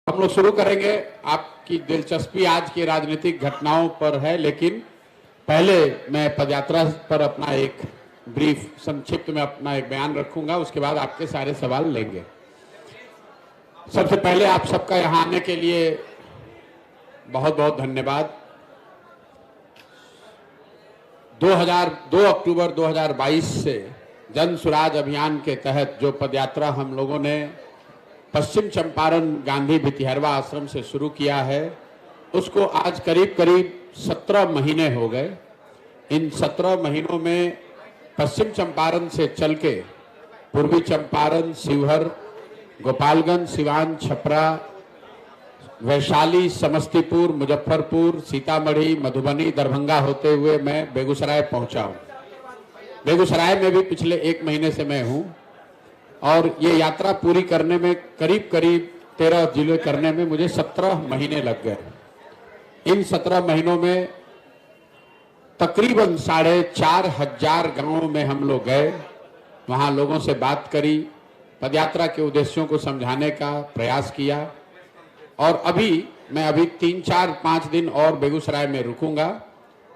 हम लोग शुरू करेंगे। आपकी दिलचस्पी आज की राजनीतिक घटनाओं पर है, लेकिन पहले मैं पदयात्रा पर अपना एक ब्रीफ संक्षिप्त में अपना एक बयान रखूंगा, उसके बाद आपके सारे सवाल लेंगे। सबसे पहले आप सबका यहाँ आने के लिए बहुत बहुत धन्यवाद। 2 अक्टूबर 2022 से जन सुराज अभियान के तहत जो पदयात्रा हम लोगों ने पश्चिम चंपारण गांधी भितिहरवा आश्रम से शुरू किया है, उसको आज करीब करीब 17 महीने हो गए। इन 17 महीनों में पश्चिम चंपारण से चल के पूर्वी चंपारण, शिवहर, गोपालगंज, सिवान, छपरा, वैशाली, समस्तीपुर, मुजफ्फरपुर, सीतामढ़ी, मधुबनी, दरभंगा होते हुए मैं बेगूसराय पहुंचा हूं। बेगूसराय में भी पिछले 1 महीने से मैं हूं और ये यात्रा पूरी करने में करीब करीब 13 जिले करने में मुझे 17 महीने लग गए। इन 17 महीनों में तकरीबन 4,500 गांवों में हम लोग गए, वहां लोगों से बात करी, पदयात्रा के उद्देश्यों को समझाने का प्रयास किया। और मैं 3, 4, 5 दिन और बेगूसराय में रुकूंगा।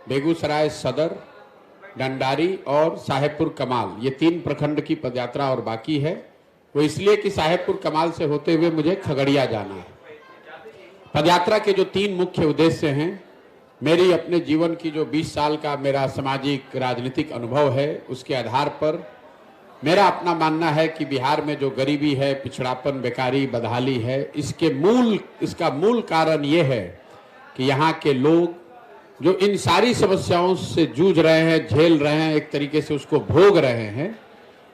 बेगूसराय सदर, डंडारी और साहेबपुर कमाल, ये 3 प्रखंड की पदयात्रा और बाकी है। वो इसलिए कि साहेबपुर कमाल से होते हुए मुझे खगड़िया जाना है। पदयात्रा के जो 3 मुख्य उद्देश्य हैं, मेरी अपने जीवन की जो 20 साल का मेरा सामाजिक राजनीतिक अनुभव है, उसके आधार पर मेरा अपना मानना है कि बिहार में जो गरीबी है, पिछड़ापन, बेकारी, बदहाली है, इसका मूल कारण ये है कि यहाँ के लोग जो इन सारी समस्याओं से जूझ रहे हैं, झेल रहे हैं, एक तरीके से उसको भोग रहे हैं।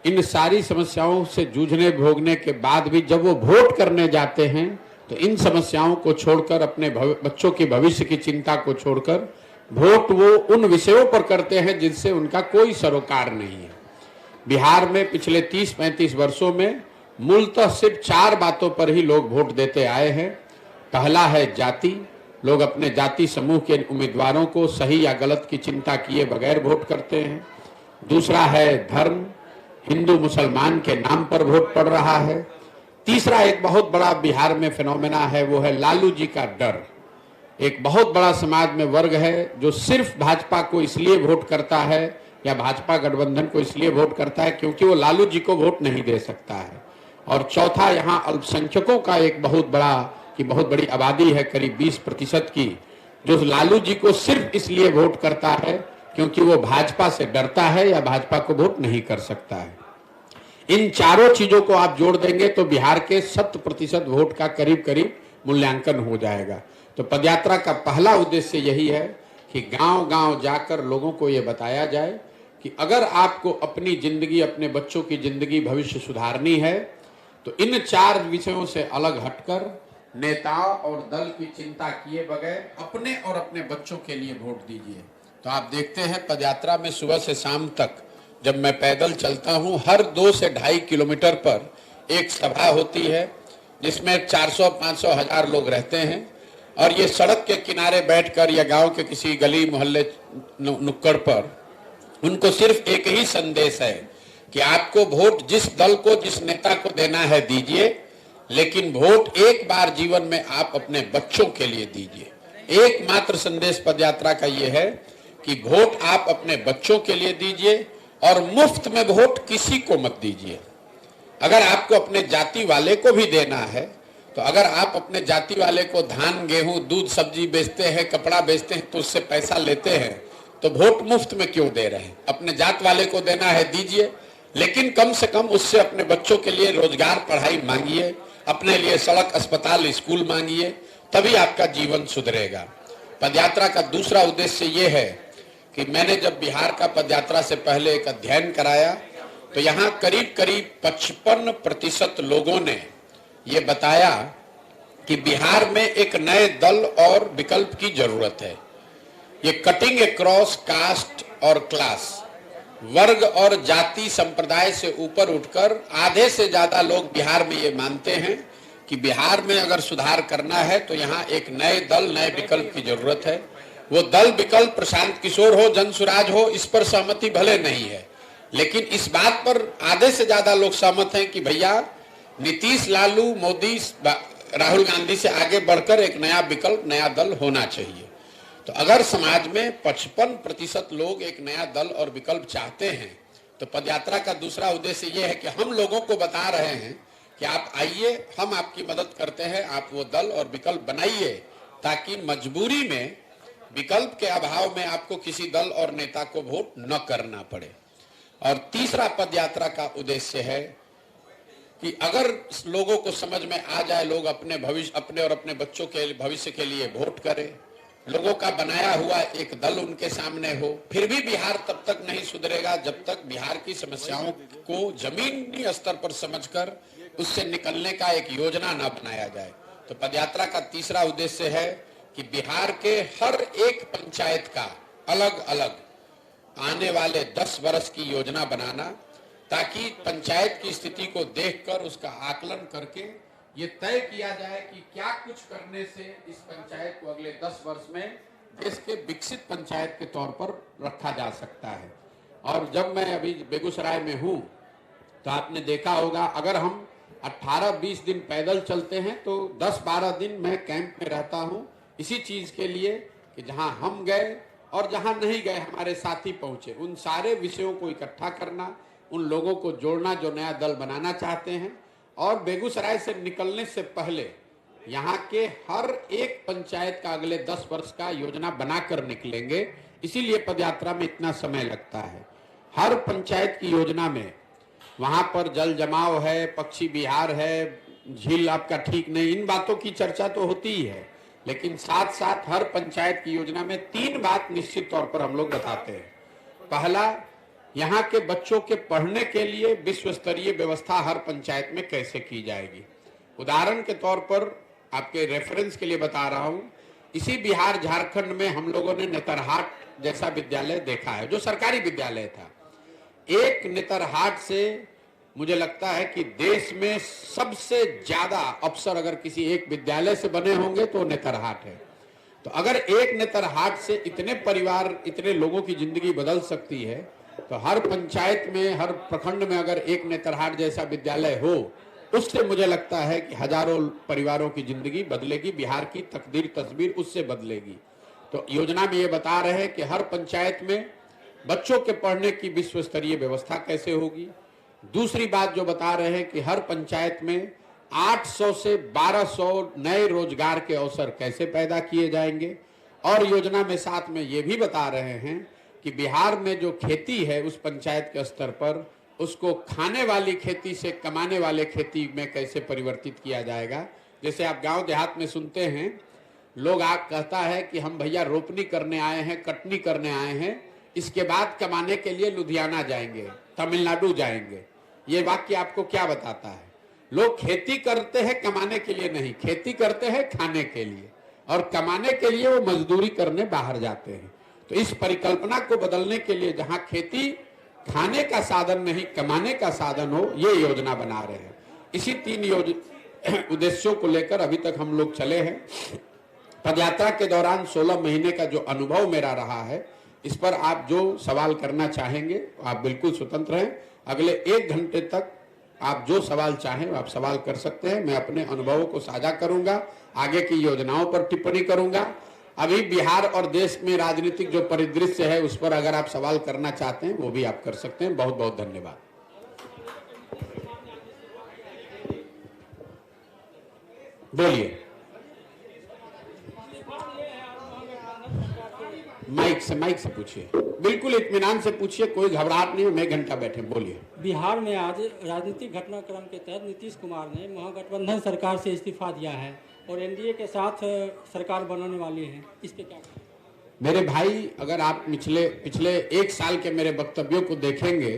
इन सारी समस्याओं से जूझने भोगने के बाद भी जब वो वोट करने जाते हैं तो इन समस्याओं को छोड़कर, अपने बच्चों की भविष्य की चिंता को छोड़कर वोट वो उन विषयों पर करते हैं जिनसे उनका कोई सरोकार नहीं है। बिहार में पिछले 30-35 वर्षों में मूलतः सिर्फ 4 बातों पर ही लोग वोट देते आए हैं। पहला है जाति, लोग अपने जाति समूह के उम्मीदवारों को सही या गलत की चिंता किए बगैर वोट करते हैं। दूसरा है धर्म, हिंदू मुसलमान के नाम पर वोट पड़ रहा है। तीसरा एक बहुत बड़ा बिहार में फिनोमेना है, वो है लालू जी का डर। एक बहुत बड़ा समाज में वर्ग है जो सिर्फ भाजपा को इसलिए वोट करता है या भाजपा गठबंधन को इसलिए वोट करता है क्योंकि वो लालू जी को वोट नहीं दे सकता है। और चौथा, यहाँ अल्पसंख्यकों का एक बहुत बड़ी आबादी है, करीब 20% की, जो लालू जी को सिर्फ इसलिए वोट करता है क्योंकि वो भाजपा से डरता है या भाजपा को वोट नहीं कर सकता है। इन चारों चीजों को आप जोड़ देंगे तो बिहार के 100% वोट का करीब करीब मूल्यांकन हो जाएगा। तो पदयात्रा का पहला उद्देश्य यही है कि गांव-गांव जाकर लोगों को ये बताया जाए कि अगर आपको अपनी जिंदगी, अपने बच्चों की जिंदगी, भविष्य सुधारनी है तो इन 4 विषयों से अलग हटकर नेताओं और दल की चिंता किए बगैर अपने और अपने बच्चों के लिए वोट दीजिए। तो आप देखते हैं पदयात्रा में सुबह से शाम तक जब मैं पैदल चलता हूं, हर 2 से 2.5 किलोमीटर पर एक सभा होती है जिसमें 400, 500, 1000 लोग रहते हैं। और ये सड़क के किनारे बैठकर या गांव के किसी गली मोहल्ले नुक्कड़ पर उनको सिर्फ एक ही संदेश है कि आपको वोट जिस दल को, जिस नेता को देना है दीजिए, लेकिन वोट एक बार जीवन में आप अपने बच्चों के लिए दीजिए। एकमात्र संदेश पदयात्रा का ये है कि वोट आप अपने बच्चों के लिए दीजिए और मुफ्त में वोट किसी को मत दीजिए। अगर आपको अपने जाति वाले को भी देना है तो अगर आप अपने जाति वाले को धान, गेहूं, दूध, सब्जी बेचते हैं, कपड़ा बेचते हैं तो उससे पैसा लेते हैं, तो वोट मुफ्त में क्यों दे रहे हैं? अपने जात वाले को देना है दीजिए, लेकिन कम से कम उससे अपने बच्चों के लिए रोजगार, पढ़ाई मांगिए, अपने लिए सड़क, अस्पताल, स्कूल मांगिए, तभी आपका जीवन सुधरेगा। पदयात्रा का दूसरा उद्देश्य ये है कि मैंने जब बिहार का पदयात्रा से पहले एक अध्ययन कराया तो यहाँ करीब करीब 55% लोगों ने ये बताया कि बिहार में एक नए दल और विकल्प की जरूरत है। ये कटिंग अक्रॉस कास्ट और क्लास, वर्ग और जाति संप्रदाय से ऊपर उठकर आधे से ज्यादा लोग बिहार में ये मानते हैं कि बिहार में अगर सुधार करना है तो यहाँ एक नए दल, नए विकल्प की जरूरत है। वो दल विकल्प प्रशांत किशोर हो, जन सुराज हो, इस पर सहमति भले नहीं है, लेकिन इस बात पर आधे से ज्यादा लोग सहमत हैं कि भैया नीतीश, लालू, मोदी राहुल गांधी से आगे बढ़कर एक नया विकल्प, नया दल होना चाहिए। तो अगर समाज में 55% लोग एक नया दल और विकल्प चाहते हैं, तो पदयात्रा का दूसरा उद्देश्य यह है कि हम लोगों को बता रहे हैं कि आप आइए, हम आपकी मदद करते हैं, आप वो दल और विकल्प बनाइए, ताकि मजबूरी में, विकल्प के अभाव में आपको किसी दल और नेता को वोट न करना पड़े। और तीसरा पदयात्रा का उद्देश्य है कि अगर लोगों को समझ में आ जाए, लोग अपने भविष्य, अपने और अपने बच्चों के भविष्य के लिए वोट करें, लोगों का बनाया हुआ एक दल उनके सामने हो। फिर भी बिहार तब तक नहीं सुधरेगा जब तक बिहार की समस्याओं को जमीनी स्तर पर समझकर उससे निकलने का एक योजना न बनाया जाए। तो पदयात्रा का तीसरा उद्देश्य है कि बिहार के हर एक पंचायत का अलग अलग आने वाले 10 वर्ष की योजना बनाना, ताकि पंचायत की स्थिति को देखकर उसका आकलन करके ये तय किया जाए कि क्या कुछ करने से इस पंचायत को अगले 10 वर्ष में देश के विकसित पंचायत के तौर पर रखा जा सकता है। और जब मैं अभी बेगूसराय में हूँ तो आपने देखा होगा, अगर हम 18-20 दिन पैदल चलते हैं तो 10-12 दिन मैं कैंप में रहता हूँ, इसी चीज के लिए कि जहां हम गए और जहां नहीं गए हमारे साथी पहुंचे, उन सारे विषयों को इकट्ठा करना, उन लोगों को जोड़ना जो नया दल बनाना चाहते हैं। और बेगूसराय से निकलने से पहले यहाँ के हर एक पंचायत का अगले 10 वर्ष का योजना बनाकर निकलेंगे। इसीलिए पदयात्रा में इतना समय लगता है। हर पंचायत की योजना में वहां पर जल जमाव है, पक्षी विहार है, झील आपका ठीक नहीं, इन बातों की चर्चा तो होती ही है, लेकिन साथ साथ हर पंचायत की योजना में 3 बात निश्चित तौर पर हम लोग बताते हैं। पहला, यहाँ के बच्चों के पढ़ने के लिए विश्व स्तरीय व्यवस्था हर पंचायत में कैसे की जाएगी। उदाहरण के तौर पर आपके रेफरेंस के लिए बता रहा हूँ, इसी बिहार झारखंड में हम लोगों ने नेतरहाट जैसा विद्यालय देखा है जो सरकारी विद्यालय था। एक नेतरहाट से मुझे लगता है कि देश में सबसे ज्यादा अफसर अगर किसी एक विद्यालय से बने होंगे तो नेतरहाट है। तो अगर एक नेतरहाट से इतने परिवार, इतने लोगों की जिंदगी बदल सकती है, तो हर पंचायत में, हर प्रखंड में अगर एक नेतरहाट जैसा विद्यालय हो, उससे मुझे लगता है कि हजारों परिवारों की जिंदगी बदलेगी, बिहार की तकदीर, तस्वीर उससे बदलेगी। तो योजना में ये बता रहे हैं कि हर पंचायत में बच्चों के पढ़ने की विश्व स्तरीय व्यवस्था कैसे होगी। दूसरी बात जो बता रहे हैं कि हर पंचायत में 800 से 1200 नए रोजगार के अवसर कैसे पैदा किए जाएंगे। और योजना में साथ में ये भी बता रहे हैं कि बिहार में जो खेती है उस पंचायत के स्तर पर उसको खाने वाली खेती से कमाने वाले खेती में कैसे परिवर्तित किया जाएगा। जैसे आप गांव देहात में सुनते हैं, लोग आप कहता है कि हम भैया रोपनी करने आए हैं, कटनी करने आए हैं, इसके बाद कमाने के लिए लुधियाना जाएंगे, तमिलनाडु जाएंगे। ये वाक्य आपको क्या बताता है? लोग खेती करते हैं कमाने के लिए नहीं, खेती करते हैं खाने के लिए, और कमाने के लिए वो मजदूरी करने बाहर जाते हैं। तो इस परिकल्पना को बदलने के लिए जहां खेती खाने का साधन नहीं कमाने का साधन हो, ये योजना बना रहे हैं। इसी 3 उद्देश्यों को लेकर अभी तक हम लोग चले हैं। पदयात्रा के दौरान 16 महीने का जो अनुभव मेरा रहा है, इस पर आप जो सवाल करना चाहेंगे आप बिल्कुल स्वतंत्र हैं। अगले 1 घंटे तक आप जो सवाल चाहें आप सवाल कर सकते हैं। मैं अपने अनुभवों को साझा करूंगा, आगे की योजनाओं पर टिप्पणी करूंगा। अभी बिहार और देश में राजनीतिक जो परिदृश्य है उस पर अगर आप सवाल करना चाहते हैं वो भी आप कर सकते हैं। बहुत बहुत धन्यवाद। बोलिए, माइक से पूछिए, बिल्कुल इत्मीनान से पूछिए, कोई घबराहट नहीं है, मैं घंटा बैठे। बोलिए। बिहार में आज राजनीतिक घटनाक्रम के तहत नीतीश कुमार ने महागठबंधन सरकार से इस्तीफा दिया है और एनडीए के साथ सरकार बनाने वाली है, इस पे क्या? मेरे भाई, अगर आप पिछले 1 साल के मेरे वक्तव्यों को देखेंगे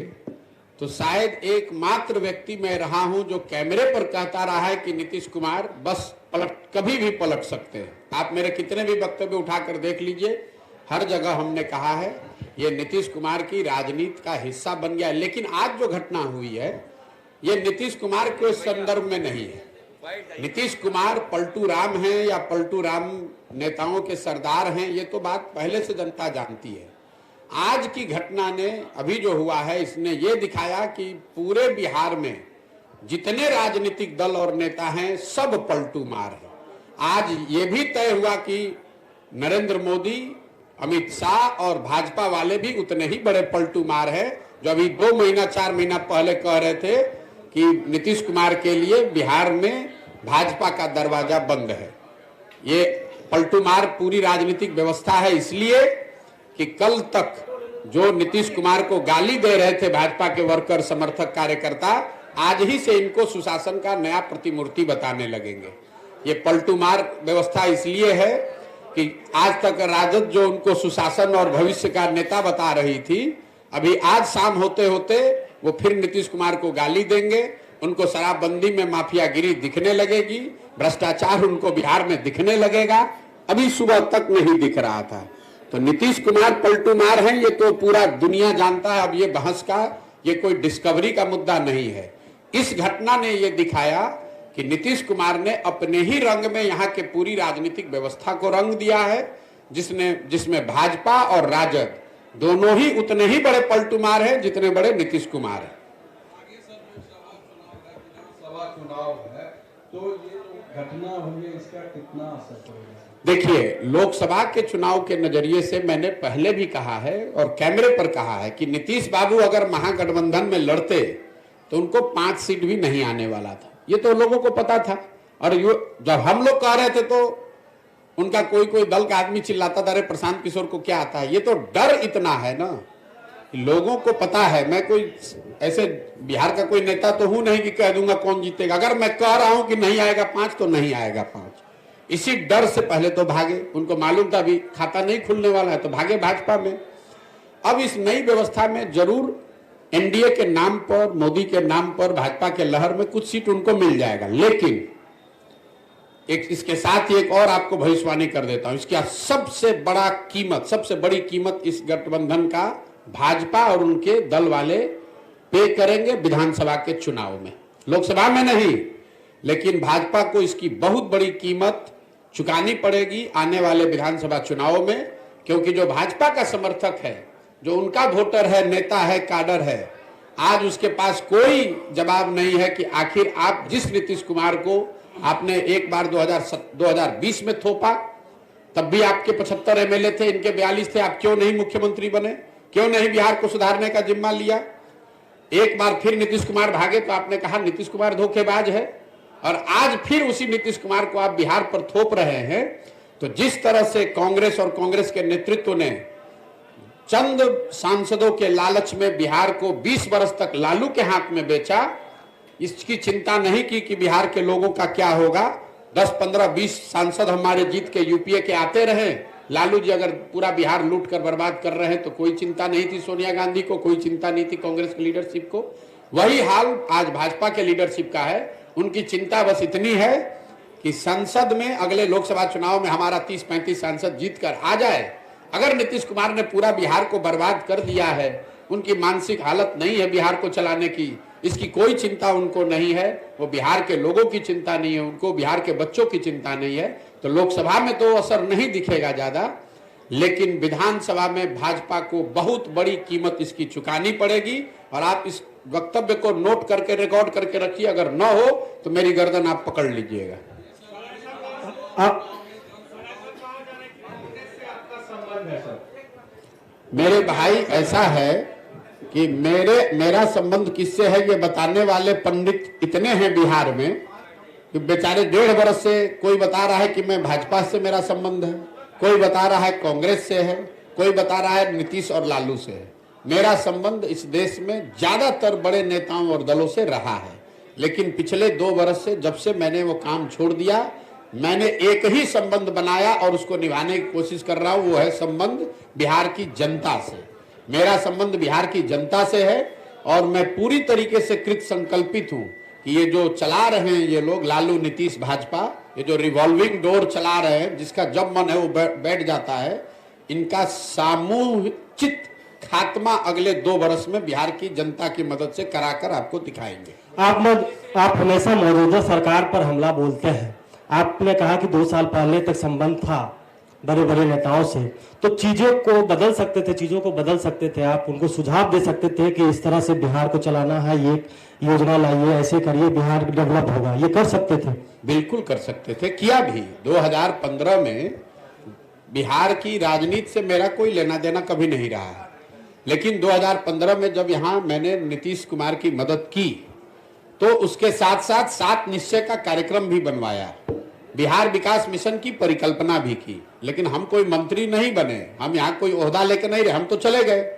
तो शायद एकमात्र व्यक्ति मैं रहा हूं जो कैमरे पर कहता रहा है कि नीतीश कुमार बस कभी भी पलट सकते हैं। आप मेरे कितने भी वक्तव्य उठाकर देख लीजिए, हर जगह हमने कहा है ये नीतीश कुमार की राजनीति का हिस्सा बन गया है। लेकिन आज जो घटना हुई है ये नीतीश कुमार के संदर्भ में नहीं है। नीतीश कुमार पलटू राम हैं या पलटू राम नेताओं के सरदार हैं, ये तो बात पहले से जनता जानती है। आज की घटना ने, अभी जो हुआ है, इसने ये दिखाया कि पूरे बिहार में जितने राजनीतिक दल और नेता हैं सब पलटू मार है। आज ये भी तय हुआ कि नरेंद्र मोदी, अमित शाह और भाजपा वाले भी उतने ही बड़े पलटू मार है जो अभी 2 महीना 4 महीना पहले कह रहे थे कि नीतीश कुमार के लिए बिहार में भाजपा का दरवाजा बंद है। ये पलटू मार पूरी राजनीतिक व्यवस्था है, इसलिए कि कल तक जो नीतीश कुमार को गाली दे रहे थे भाजपा के वर्कर, समर्थक, कार्यकर्ता, आज ही से इनको सुशासन का नया प्रतिमूर्ति बताने लगेंगे। ये पलटू मार व्यवस्था इसलिए है कि आज तक राजद जो उनको सुशासन और भविष्य का नेता बता रही थी, अभी आज शाम होते होते वो फिर नीतीश कुमार को गाली देंगे, उनको शराबबंदी में माफियागिरी दिखने लगेगी, भ्रष्टाचार उनको बिहार में दिखने लगेगा। अभी सुबह तक नहीं दिख रहा था। तो नीतीश कुमार पलटू मार हैं, ये तो पूरा दुनिया जानता है। अब ये बहस का, ये कोई डिस्कवरी का मुद्दा नहीं है। इस घटना ने ये दिखाया कि नीतीश कुमार ने अपने ही रंग में यहाँ के पूरी राजनीतिक व्यवस्था को रंग दिया है, जिसमें भाजपा और राजद दोनों ही उतने ही बड़े पलटू मार हैं जितने बड़े नीतीश कुमार हैं। चुनाव है तो ये जो घटना हुई है इसका कितना असर पड़ेगा? देखिए, लोकसभा के चुनाव के नजरिए से मैंने पहले भी कहा है और कैमरे पर कहा है कि नीतीश बाबू अगर महागठबंधन में लड़ते तो उनको 5 सीट भी नहीं आने वाला था। ये तो लोगों को पता था। और जब हम लोग कह रहे थे तो उनका कोई दल का आदमी चिल्लाता था, अरे प्रशांत किशोर को क्या आता है। ये तो डर इतना है ना, लोगों को पता है। मैं कोई ऐसे बिहार का कोई नेता तो हूं नहीं कि कह दूंगा कौन जीतेगा। अगर मैं कह रहा हूं कि नहीं आएगा 5 तो नहीं आएगा 5। इसी डर से पहले तो भागे, उनको मालूम था अभी खाता नहीं खुलने वाला है, तो भागे भाजपा में। अब इस नई व्यवस्था में जरूर एनडीए के नाम पर, मोदी के नाम पर, भाजपा के लहर में कुछ सीट उनको मिल जाएगा। लेकिन इसके साथ ही एक और आपको भविष्यवाणी कर देता हूं, इसका सबसे बड़ी कीमत इस गठबंधन का भाजपा और उनके दल वाले पे करेंगे विधानसभा के चुनाव में। लोकसभा में नहीं, लेकिन भाजपा को इसकी बहुत बड़ी कीमत चुकानी पड़ेगी आने वाले विधानसभा चुनाव में, क्योंकि जो भाजपा का समर्थक है, जो उनका वोटर है, नेता है, काडर है, आज उसके पास कोई जवाब नहीं है कि आखिर आप जिस नीतीश कुमार को आपने एक बार 2020 में थोपा, तब भी आपके 75 एमएलए थे, इनके 42 थे, आप क्यों नहीं मुख्यमंत्री बने? क्यों नहीं बिहार को सुधारने का जिम्मा लिया? एक बार फिर नीतीश कुमार भागे तो आपने कहा नीतीश कुमार धोखेबाज है, और आज फिर उसी नीतीश कुमार को आप बिहार पर थोप रहे हैं। तो जिस तरह से कांग्रेस और कांग्रेस के नेतृत्व ने चंद सांसदों के लालच में बिहार को 20 वर्ष तक लालू के हाथ में बेचा, इसकी चिंता नहीं की कि बिहार के लोगों का क्या होगा। 10, 15, 20 सांसद हमारे जीत के यूपीए के आते रहे, लालू जी अगर पूरा बिहार लूट कर बर्बाद कर रहे हैं तो कोई चिंता नहीं थी सोनिया गांधी को, कोई चिंता नहीं थी कांग्रेस की लीडरशिप को। वही हाल आज भाजपा के लीडरशिप का है। उनकी चिंता बस इतनी है कि संसद में अगले लोकसभा चुनाव में हमारा 30-35 सांसद जीत कर आ जाए। अगर नीतीश कुमार ने पूरा बिहार को बर्बाद कर दिया है, उनकी मानसिक हालत नहीं है बिहार को चलाने की, इसकी कोई चिंता उनको नहीं है। वो बिहार के लोगों की चिंता नहीं है, उनको बिहार के बच्चों की चिंता नहीं है। तो लोकसभा में तो असर नहीं दिखेगा ज्यादा, लेकिन विधानसभा में भाजपा को बहुत बड़ी कीमत इसकी चुकानी पड़ेगी। और आप इस वक्तव्य को नोट करके, रिकॉर्ड करके रखिए, अगर न हो तो मेरी गर्दन आप पकड़ लीजिएगा। मेरे भाई, ऐसा है कि मेरा संबंध किससे है ये बताने वाले पंडित इतने हैं बिहार में कि बेचारे 1.5 बरस से कोई बता रहा है कि मैं भाजपा से मेरा संबंध है, कोई बता रहा है कांग्रेस से है, कोई बता रहा है नीतीश और लालू से है। मेरा संबंध इस देश में ज्यादातर बड़े नेताओं और दलों से रहा है, लेकिन पिछले 2 बरस से जब से मैंने वो काम छोड़ दिया, मैंने एक ही संबंध बनाया और उसको निभाने की कोशिश कर रहा हूं, वो है संबंध बिहार की जनता से। मेरा संबंध बिहार की जनता से है और मैं पूरी तरीके से कृत संकल्पित हूं कि ये जो चला रहे हैं ये लोग, लालू, नीतीश, भाजपा, ये जो रिवॉल्विंग डोर चला रहे हैं, जिसका जब मन है वो बैठ जाता है, इनका सामूहिक खात्मा अगले 2 बरस में बिहार की जनता की मदद से कराकर आपको दिखाएंगे। आप हमेशा मौजूदा सरकार पर हमला बोलते हैं। आपने कहा कि 2 साल पहले तक संबंध था बड़े बड़े नेताओं से, तो चीजों को बदल सकते थे, आप उनको सुझाव दे सकते थे कि इस तरह से बिहार को चलाना है, ये योजना लाइए, ऐसे करिए, बिहार डेवलप होगा, ये कर सकते थे? बिल्कुल कर सकते थे, किया भी। 2015 में बिहार की राजनीति से मेरा कोई लेना देना कभी नहीं रहा है, लेकिन 2015 में जब यहाँ मैंने नीतीश कुमार की मदद की तो उसके साथ साथ 7 निश्चय का कार्यक्रम भी बनवाया, बिहार विकास मिशन की परिकल्पना भी की। लेकिन हम कोई मंत्री नहीं बने, हम यहाँ कोई ओहदा लेकर नहीं रहे, हम तो चले गए।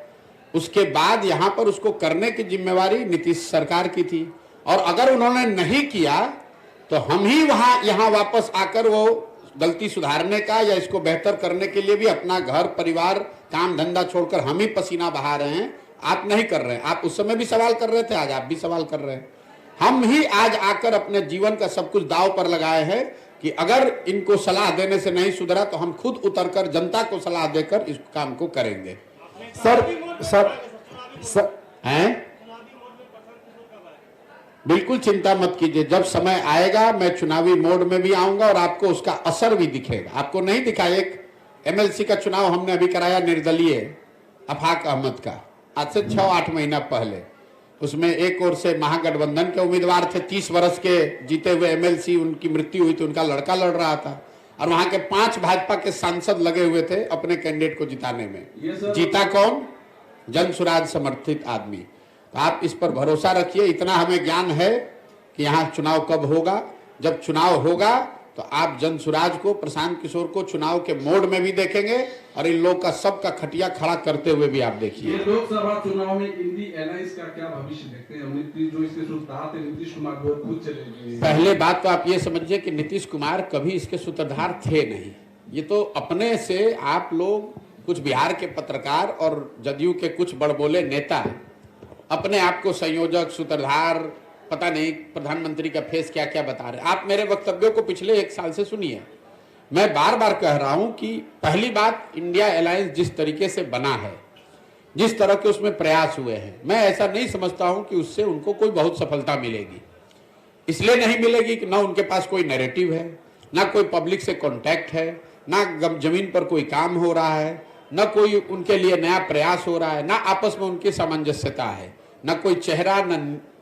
उसके बाद यहाँ पर उसको करने की जिम्मेवारी नीतीश सरकार की थी, और अगर उन्होंने नहीं किया तो हम ही यहाँ वापस आकर वो गलती सुधारने का या इसको बेहतर करने के लिए भी अपना घर परिवार काम धंधा छोड़कर हम ही पसीना बहा रहे हैं। आप नहीं कर रहे हैं, आप उस समय भी सवाल कर रहे थे, आज आप भी सवाल कर रहे हैं। हम ही आज आकर अपने जीवन का सब कुछ दांव पर लगाए हैं कि अगर इनको सलाह देने से नहीं सुधरा तो हम खुद उतरकर जनता को सलाह देकर इस काम को करेंगे। सर हैं? बिल्कुल चिंता मत कीजिए, जब समय आएगा मैं चुनावी मोड में भी आऊंगा और आपको उसका असर भी दिखेगा। आपको नहीं दिखा, एक एमएलसी का चुनाव हमने अभी कराया निर्दलीय अफाक अहमद का, आज से 6-8 महीना पहले। उसमें एक ओर से महागठबंधन के उम्मीदवार थे, 30 वर्ष के जीते हुए एमएलसी, उनकी मृत्यु हुई थी, उनका लड़का लड़ रहा था, और वहां के 5 भाजपा के सांसद लगे हुए थे अपने कैंडिडेट को जिताने में। जीता कौन? जनसुराज समर्थित आदमी। तो आप इस पर भरोसा रखिए, इतना हमें ज्ञान है कि यहाँ चुनाव कब होगा। जब चुनाव होगा तो आप जनसुराज को, प्रशांत किशोर को चुनाव के मोड में भी देखेंगे और इन लोग का सबका खटिया खड़ा करते हुए भी आप देखिए। ये लोकसभा चुनाव में इंडी एलायंस का क्या भविष्य देखते हैं? नीतीश जो इसके सूत्रधार थे, नीतीश कुमार वो खुद चले गए। पहले बात तो आप ये समझिए कि नीतीश कुमार कभी इसके सूत्रधार थे नहीं। ये तो अपने से आप लोग, कुछ बिहार के पत्रकार और जदयू के कुछ बड़बोले नेता अपने आप को संयोजक, सूत्रधार, पता नहीं प्रधानमंत्री का फेस क्या क्या बता रहे। आप मेरे वक्तव्यों को पिछले 1 साल से सुनिए। मैं बार बार कह रहा हूं कि पहली बात, इंडिया अलायंस जिस तरीके से बना है, जिस तरह के उसमें प्रयास हुए हैं, मैं ऐसा नहीं समझता हूं कि उससे उनको कोई बहुत सफलता मिलेगी। इसलिए नहीं मिलेगी कि ना उनके पास कोई नैरेटिव है, ना कोई पब्लिक से कॉन्टैक्ट है, ना जमीन पर कोई काम हो रहा है, ना कोई उनके लिए नया प्रयास हो रहा है, ना आपस में उनकी सामंजस्यता है, ना कोई चेहरा,